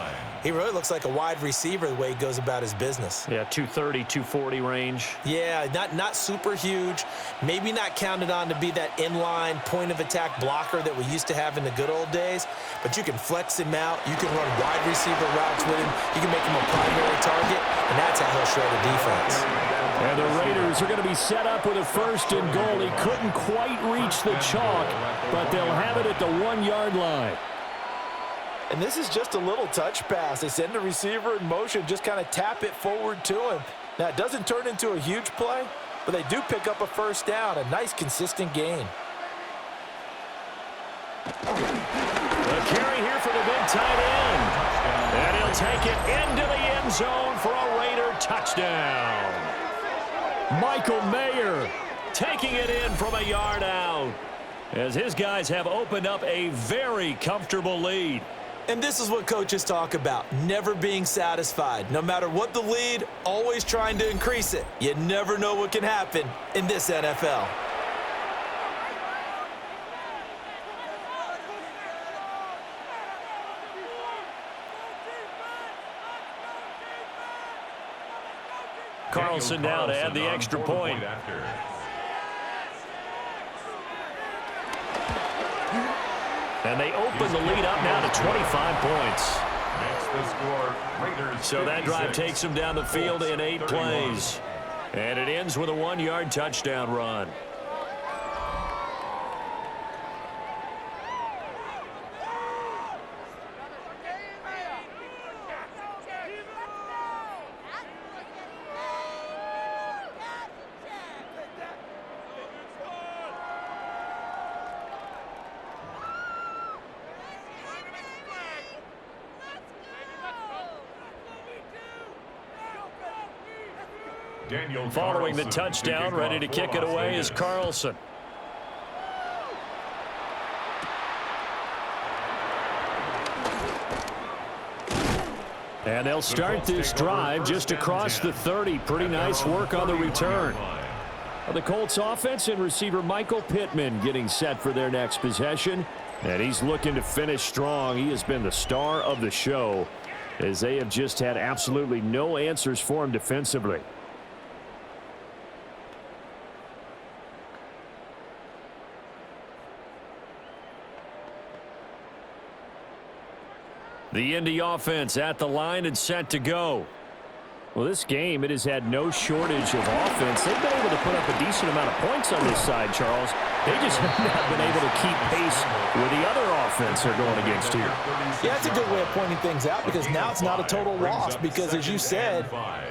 D: he really looks like a wide receiver the way he goes about his business.
A: Yeah, 230, 240 range.
D: Yeah, not super huge. Maybe not counted on to be that inline point-of-attack blocker that we used to have in the good old days, but you can flex him out. You can run wide receiver routes with him. You can make him a primary target, and that's how he'll shred a defense.
A: And the Raiders are going to be set up with a first and goal. He couldn't quite reach the chalk, but they'll have it at the 1-yard line.
B: And this is just a little touch pass. They send the receiver in motion, just kind of tap it forward to him. Now, it doesn't turn into a huge play, but they do pick up a first down, a nice, consistent gain.
A: The carry here for the big tight end. And he'll take it into the end zone for a Raider touchdown. Michael Mayer taking it in from a yard out, as his guys have opened up a very comfortable lead.
D: And this is what coaches talk about, never being satisfied. No matter what the lead, always trying to increase it. You never know what can happen in this NFL.
A: Carlson now to add the extra point. And they open the lead up now to 25 points.
C: Makes the score Raiders
A: So that drive
C: 56,
A: takes them down the field in 8
C: 31.
A: plays. And it ends with a 1-yard touchdown run. Following the touchdown, ready to kick it away is Carlson. And they'll start this drive just across the 30. Pretty nice work on the return. The Colts offense and receiver Michael Pittman getting set for their next possession. And he's looking to finish strong. He has been the star of the show, as they have just had absolutely no answers for him defensively. The Indy offense at the line and set to go. Well, this game, it has had no shortage of offense. They've been able to put up a decent amount of points on this side, Charles. They just have not been able to keep pace with the other offense they're going against here.
B: Yeah, that's a good way of pointing things out, because now it's not a total loss, because as you said,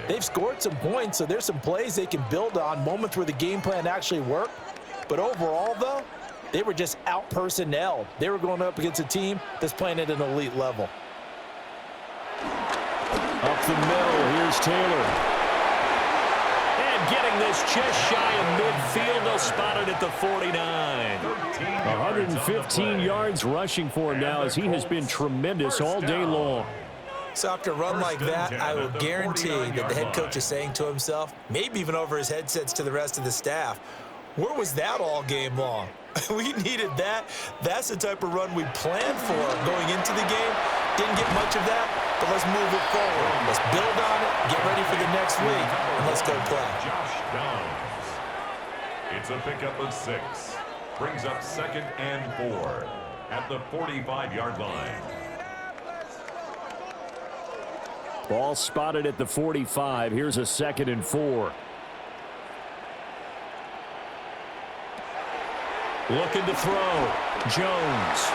B: they've scored some points, so there's some plays they can build on, moments where the game plan actually worked. But overall, though, they were just out-personnelled. They were going up against a team that's playing at an elite level.
A: Up the middle, here's Taylor. And getting this just shy of midfield, they'll spot it at the 49. 115 yards rushing for him now, as he has been tremendous all day long.
D: So after a run like that, I will guarantee that the head coach is saying to himself, maybe even over his headsets to the rest of the staff, where was that all game long? We needed that. That's the type of run we planned for going into the game. Didn't get much of that, but let's move it forward. Let's build on it, get ready for the next week, and let's go play.
C: Josh Downs. It's a pickup of 6. Brings up 2nd and 4 at the 45-yard line.
A: Ball spotted at the 45. Here's a 2nd and 4. Looking to throw. Jones.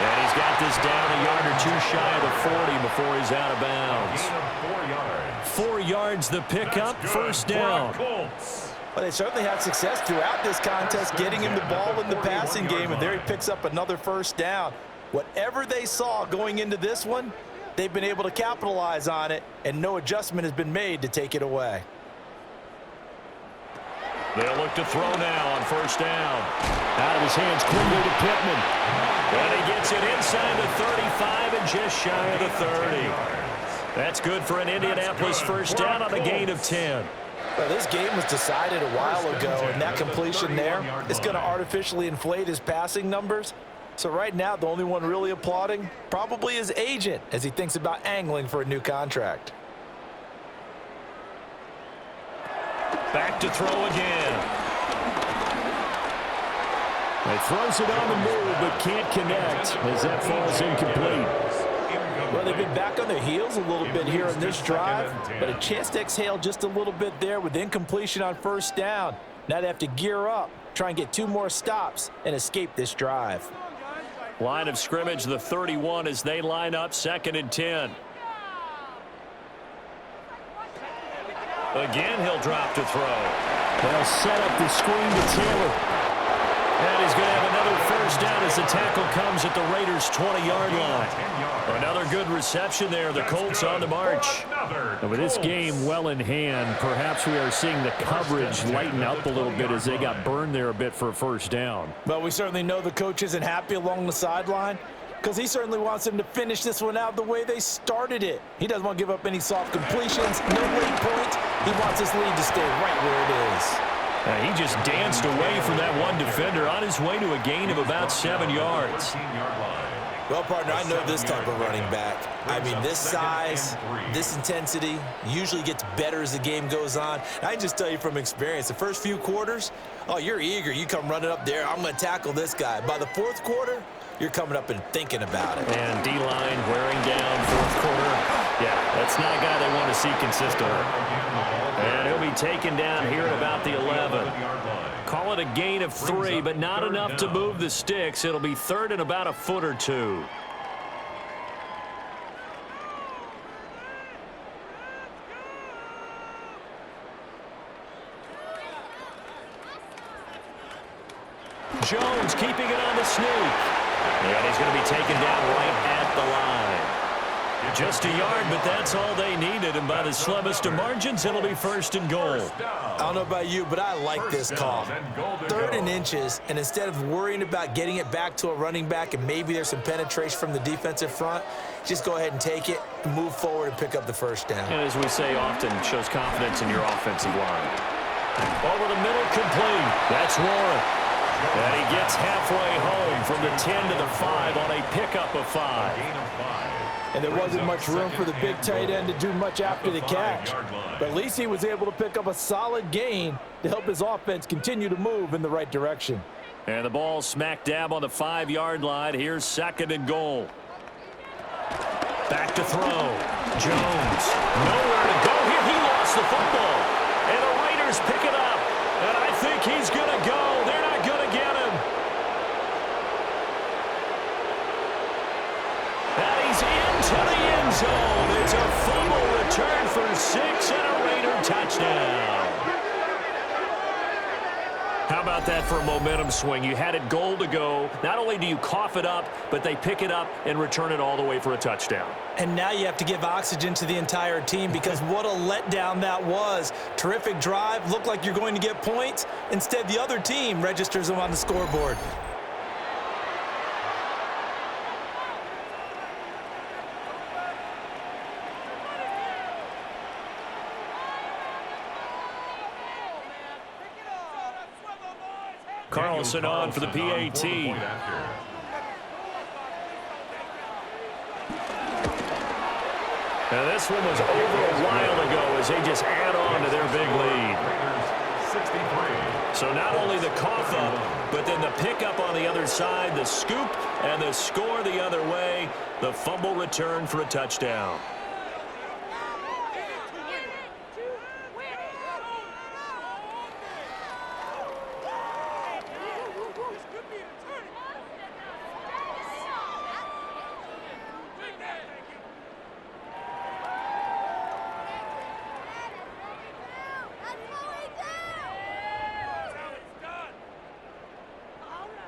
A: And he's got this down a yard or 2 shy of the 40 before he's out of bounds.
C: Gain of 4 yards.
A: 4 yards the pickup, first down.
B: Well, they certainly had success throughout this contest, getting him the ball in the passing game, and there he picks up another first down. Whatever they saw going into this one, they've been able to capitalize on it, and no adjustment has been made to take it away.
A: They'll look to throw now on first down. Out of his hands quickly to Pittman. And he gets it inside the 35 and just shy of the 30. That's good for an Indianapolis first down on a gain of 10.
B: Well, this game was decided a while ago, and that completion there is going to artificially inflate his passing numbers. So right now, the only one really applauding probably his agent as he thinks about angling for a new contract.
A: Back to throw again. He throws it on the move, but can't connect as that falls incomplete.
B: Well, they've been back on their heels a little bit here in this drive, but a chance to exhale just a little bit there with incompletion on first down. Now they have to gear up, try and get 2 more stops, and escape this drive.
A: Line of scrimmage, the 31 as they line up 2nd and 10. Again, he'll drop to throw. They'll set up the screen to Taylor. And he's going to have another first down as the tackle comes at the Raiders' 20-yard line. Another good reception there. The Colts on the march. And with this game well in hand, perhaps we are seeing the coverage lighten up a little bit as they got burned there a bit for a first down.
B: Well, we certainly know the coach isn't happy along the sideline because he certainly wants them to finish this one out the way they started it. He doesn't want to give up any soft completions, no late points. He wants this lead to stay right where it is.
A: He just danced away from that one defender on his way to a gain of about 7 yards.
D: Well, partner, I know this type of running back. I mean, this size, this intensity usually gets better as the game goes on. I can just tell you from experience, the first few quarters, oh, you're eager. You come running up there, I'm going to tackle this guy. By the 4th quarter, you're coming up and thinking about it.
A: And D-line wearing down 4th quarter. Yeah, that's not a guy they want to see consistently. And he'll be taken down here at about the 11. Call it a gain of 3, but not enough to move the sticks. It'll be 3rd and about a foot or 2. Jones keeping it on the sneak. And he's going to be taken down right at the line. Just a yard, but that's all they needed. And by the slimmest of margins, it'll be 1st and goal.
D: I don't know about you, but I like this call. 3rd and inches, and instead of worrying about getting it back to a running back and maybe there's some penetration from the defensive front, just go ahead and take it, move forward, and pick up the first down.
A: And as we say often, shows confidence in your offensive line. Over the middle, complete. That's Warren. And he gets halfway home from the 10 to the 5 on a pickup of 5.
B: And there wasn't much room for the big tight end to do much after the catch. But at least he was able to pick up a solid gain to help his offense continue to move in the right direction.
A: And the ball smack dab on the 5-yard line. Here's 2nd and goal. Back to throw. Jones. Nowhere to go here. He lost the football. And the Raiders pick it up. And I think he's going to go. They're not going to get him. And he's into the end zone. It's a fumble return for 6 and a Raider touchdown. How about that for a momentum swing? You had it goal to go. Not only do you cough it up, but they pick it up and return it all the way for a touchdown.
D: And now you have to give oxygen to the entire team because what a letdown that was. Terrific drive. Looked like you're going to get points. Instead, the other team registers them on the scoreboard.
A: Carlson on for the PAT. Now this one was over a while ago as they just add on to their big lead. So not only the cough up, but then the pickup on the other side, the scoop, and the score the other way, the fumble return for a touchdown.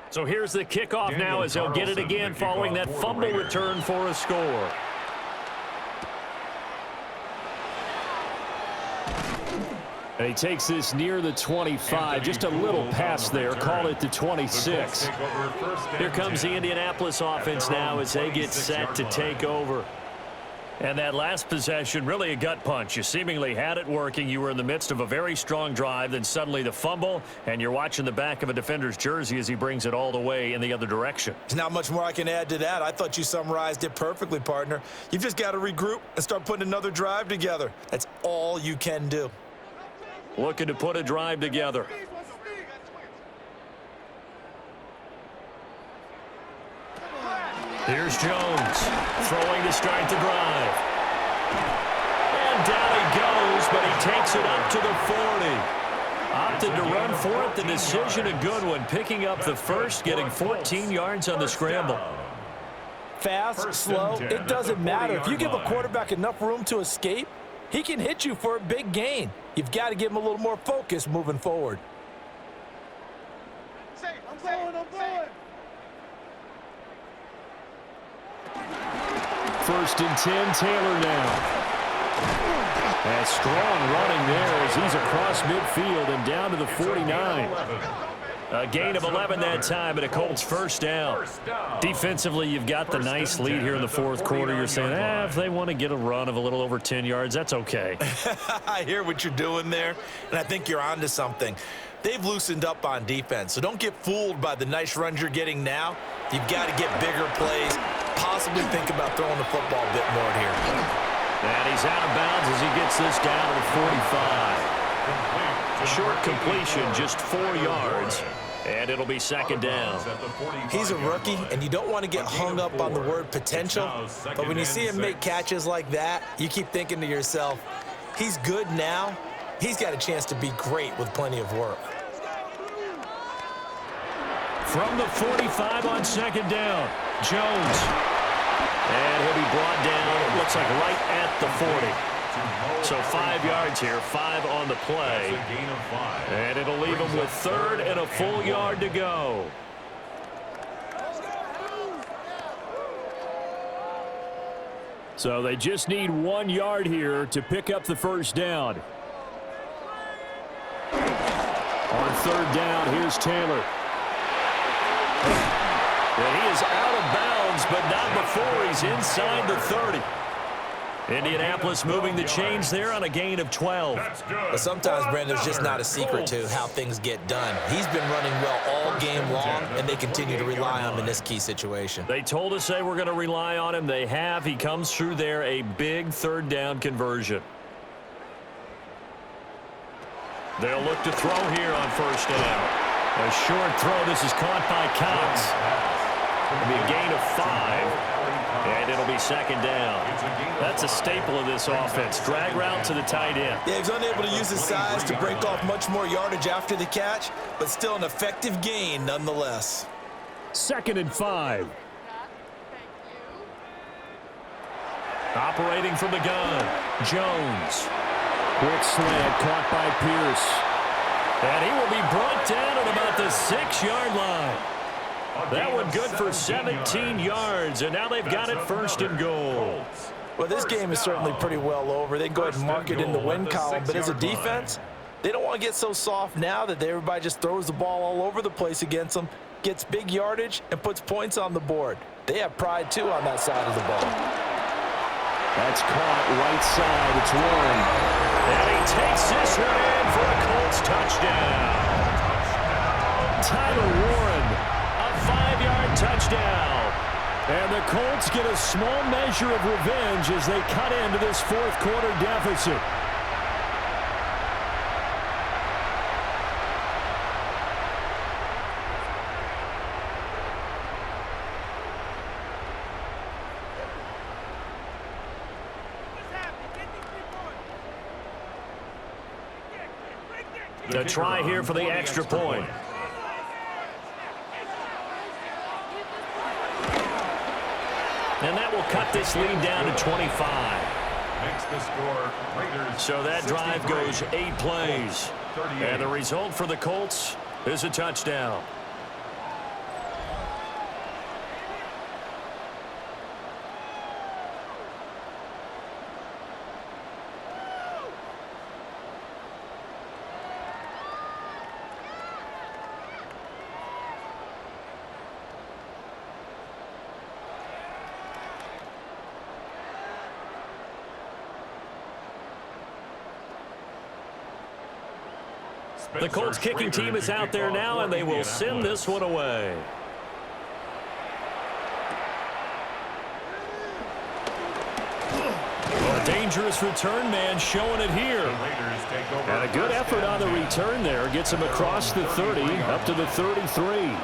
A: So here's the kickoff now as they'll get it again following that fumble return for a score. And he takes this near the 25, just a little pass there, call it the 26. Here comes the Indianapolis offense now as they get set to take over. And that last possession, really a gut punch. You seemingly had it working. You were in the midst of a very strong drive, then suddenly the fumble, and you're watching the back of a defender's jersey as he brings it all the way in the other direction.
B: There's not much more I can add to that. I thought you summarized it perfectly, partner. You've just got to regroup and start putting another drive together. That's all you can do.
A: Looking to put a drive together. Here's Jones throwing to start the drive. And down he goes, but he takes it up to the 40. Opted to run for it. The decision a good one. Picking up the first, getting 14 yards on the scramble.
B: Fast, slow, it doesn't matter. If you give a quarterback enough room to escape, he can hit you for a big gain. You've got to give him a little more focus moving forward.
F: I'm going.
A: First and 10, Taylor now. And strong running there as he's across midfield and down to the 49. A gain of 11 that time, and a Colts first down. Defensively, you've got the nice lead here in the fourth quarter. You're saying, if they want to get a run of a little over 10 yards, that's okay.
B: I hear what you're doing there, and I think you're onto something. They've loosened up on defense, so don't get fooled by the nice runs you're getting now. You've got to get bigger plays, possibly think about throwing the football a bit more here.
A: And he's out of bounds as he gets this down to the 45. Short completion, just 4 yards, and it'll be second down.
B: He's a rookie, and you don't want to get hung up on the word potential, but when you see him make catches like that, you keep thinking to yourself, he's good now. He's got a chance to be great with plenty of work.
A: From the 45 on second down, Jones. And he'll be brought down, it looks like right at the 40. So 5 yards here, 5 on the play. And it'll leave him with third and a full yard to go. So they just need 1 yard here to pick up the first down. On third down, here's Taylor. And he is out of bounds, but not before he's inside the 30. Indianapolis moving the chains there on a gain of 12.
B: But sometimes, Brandon, it's just not a secret to how things get done. He's been running well all game long, and they continue to rely on him in this key situation.
A: They told us they were going to rely on him. They have. He comes through there, a big third down conversion. They'll look to throw here on first down. A short throw. This is caught by Cox. It'll be a gain of 5. And it'll be second down. That's a staple of this offense. Drag route to the tight end.
B: Yeah, he's unable to use his size to break off much more yardage after the catch, but still an effective gain nonetheless.
A: Second and 5. Operating from the gun, Jones. Quick slant caught by Pierce. And he will be brought down at about the 6-yard line. That one good for 17 yards, and now they've got it first and goal.
B: Well, this game is certainly pretty well over. They can go ahead and mark it in the win column, but as a defense, they don't want to get so soft now that everybody just throws the ball all over the place against them, gets big yardage, and puts points on the board. They have pride, too, on that side of the ball.
A: That's caught right side. It's Warren. And he takes this one in for a Colts touchdown. Tyler Warren, a 5-yard touchdown. And the Colts get a small measure of revenge as they cut into this fourth quarter deficit. The try here for the extra point. And that will cut this lead down to 25.
C: Makes the score Raiders.
A: So that drive goes 8 plays. And the result for the Colts is a touchdown. The Colts kicking team is out there now, and they will send this one away. A dangerous return man showing it here. And a good effort on the return there. Gets him across the 30, up to the 33.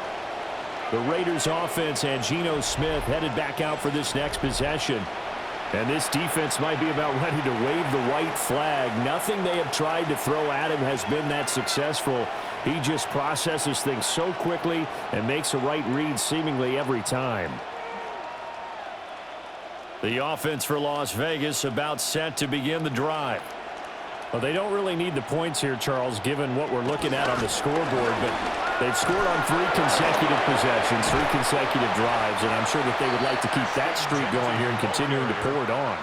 A: The Raiders offense and Geno Smith headed back out for this next possession. And this defense might be about ready to wave the white flag. Nothing they have tried to throw at him has been that successful. He just processes things so quickly and makes a right read seemingly every time. The offense for Las Vegas about set to begin the drive. Well, they don't really need the points here, Charles, given what we're looking at on the scoreboard, but they've scored on 3 consecutive possessions, 3 consecutive drives, and I'm sure that they would like to keep that streak going here and continuing to pour it on.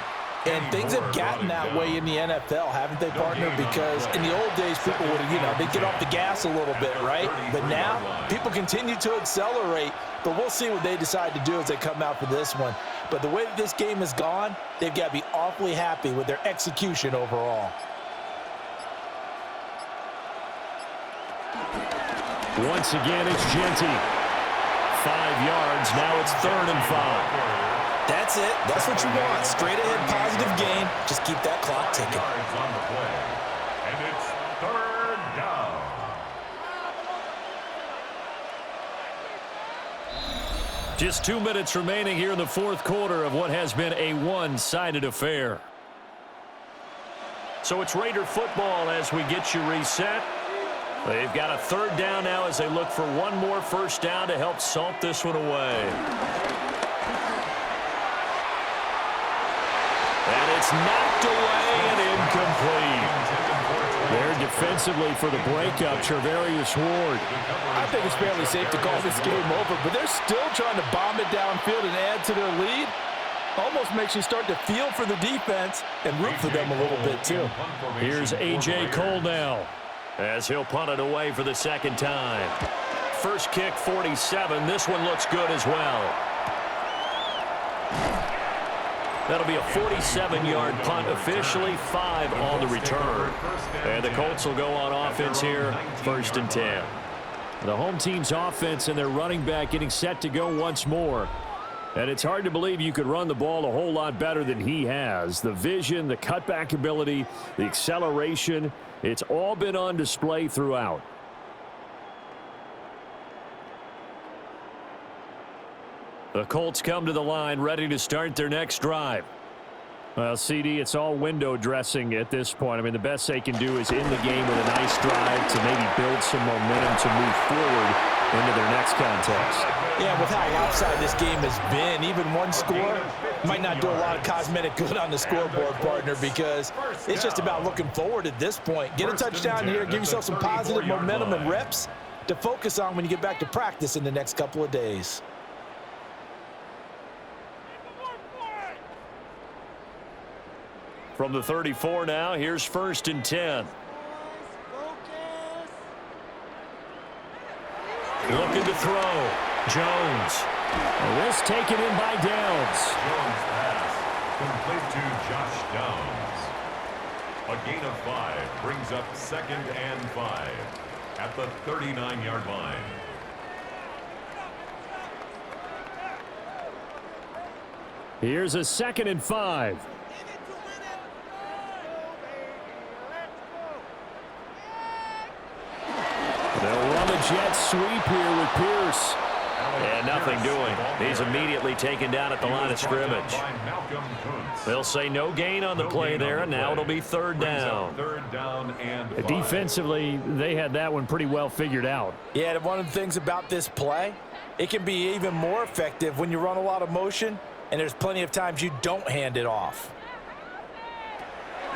D: And things have gotten that way in the NFL, haven't they, partner? Because in the old days, people would, they'd get off the gas a little bit, right? But now, people continue to accelerate, but we'll see what they decide to do as they come out for this one. But the way that this game has gone, they've got to be awfully happy with their execution overall.
A: Once again, it's Genty. 5 yards. Now it's 3rd and 5.
D: That's it. That's what you want. Straight ahead, positive gain. Just keep that clock ticking.
C: On the play. And it's 3rd down.
A: Just 2 minutes remaining here in the fourth quarter of what has been a one-sided affair. So it's Raider football as we get you reset. They've got a 3rd down now as they look for one more first down to help salt this one away. And it's knocked away and incomplete. There defensively for the breakup, Charvarius Ward.
B: I think it's fairly safe to call this game over, but they're still trying to bomb it downfield and add to their lead. Almost makes you start to feel for the defense and root for them a little bit, too.
A: Here's A.J. Cole now, as he'll punt it away for the 2nd time. First kick, 47. This one looks good as well. That'll be a 47-yard punt, officially 5 on the return. And the Colts will go on offense here, 1st and 10. The home team's offense and their running back getting set to go once more. And it's hard to believe you could run the ball a whole lot better than he has. The vision, the cutback ability, the acceleration, it's all been on display throughout. The Colts come to the line ready to start their next drive. Well, CD, it's all window dressing at this point. I mean, the best they can do is end the game with a nice drive to maybe build some momentum to move forward into their next contest.
D: Yeah, with how lopsided this game has been, even one score might not do a lot of cosmetic good on the scoreboard, partner, because it's just about looking forward at this point. Get a touchdown here, give yourself some positive momentum and reps to focus on when you get back to practice in the next couple of days.
A: From the 34 now, here's 1st and 10. Looking to throw. Jones. This taken in by Downs.
C: Jones pass complete to Josh Downs. A gain of 5 brings up 2nd and 5 at the 39-yard line.
A: Here's a 2nd and 5. They'll run a jet sweep here with Pierce. And nothing doing. He's immediately taken down at the line of scrimmage. They'll say no gain on the play there, and now it'll be 3rd down.
H: Defensively, they had that one pretty well figured out.
B: Yeah, and one of the things about this play, it can be even more effective when you run a lot of motion, and there's plenty of times you don't hand it off.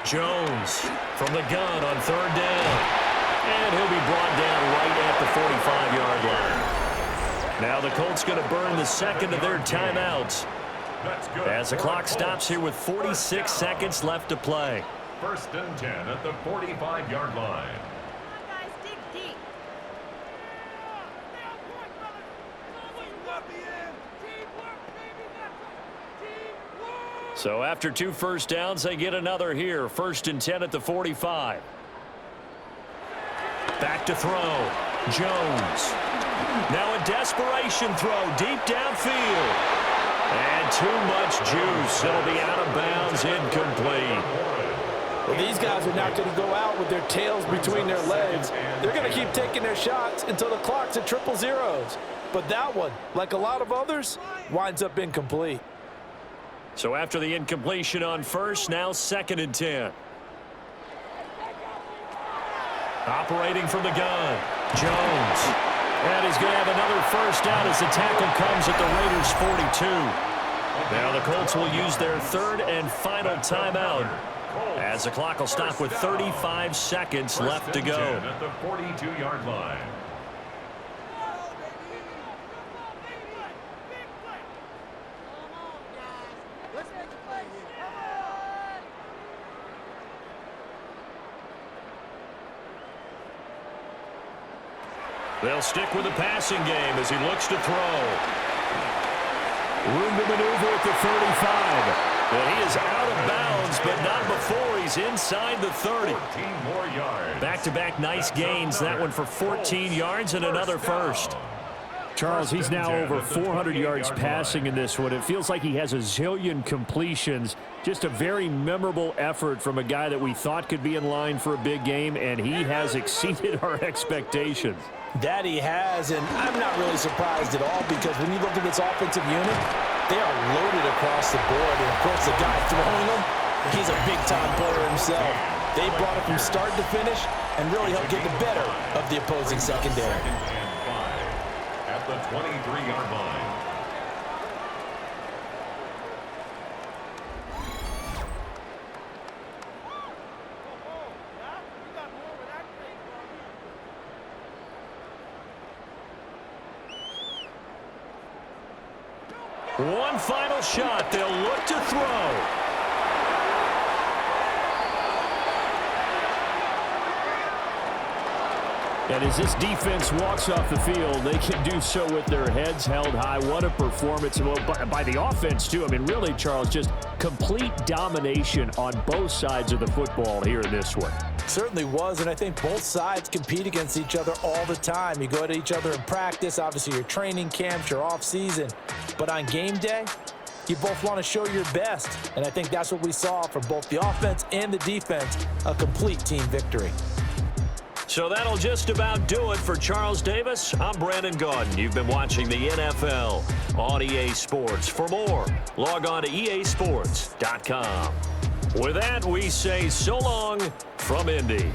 A: Jones from the gun on 3rd down. And he'll be brought down right at the 45-yard line. Now the Colts going to burn the 2nd of their timeouts as the clock stops here with 46 seconds left to play.
C: 1st and 10 at the 45-yard line.
G: Come on, guys, dig deep.
A: So after 2 first downs, they get another here. 1st and 10 at the 45. Back to throw. Jones. Now a desperation throw deep downfield. And too much juice. It'll be out of bounds, incomplete.
B: Well, these guys are not going to go out with their tails between their legs. They're going to keep taking their shots until the clock's at 000s. But that one, like a lot of others, winds up incomplete.
A: So after the incompletion on 1st, now 2nd and 10. Operating from the gun, Jones. And he's going to have another 1st down as the tackle comes at the Raiders' 42. Now the Colts will use their 3rd and final timeout as the clock will stop with 35 seconds left to go.
C: At the 42-yard line.
A: They'll stick with the passing game as he looks to throw. Room to maneuver at the 35. And he is out of bounds, but not before he's inside the 30.
C: 14 more yards.
A: Back-to-back nice gains. That one for 14 yards and another 1st.
H: Charles, he's now over 400 yards passing in this one. It feels like he has a zillion completions. Just a very memorable effort from a guy that we thought could be in line for a big game, and he has exceeded our expectations.
B: That he has, and I'm not really surprised at all because when you look at this offensive unit, they are loaded across the board. And, of course, the guy throwing them, he's a big-time player himself. They brought it from start to finish and really helped get the better of the opposing secondary.
C: 2nd and 5 at the 23-yard line.
A: One final shot. They'll look to throw.
H: And as this defense walks off the field, they can do so with their heads held high. What a performance by the offense, too. I mean, really, Charles, just complete domination on both sides of the football here in this one.
B: Certainly was, and I think both sides compete against each other all the time. You go to each other in practice, obviously your training camps, your off-season. But on game day, you both want to show your best. And I think that's what we saw from both the offense and the defense, a complete team victory.
A: So that'll just about do it for Charles Davis. I'm Brandon Gaudin. You've been watching the NFL on EA Sports. For more, log on to easports.com. With that, we say so long from Indy.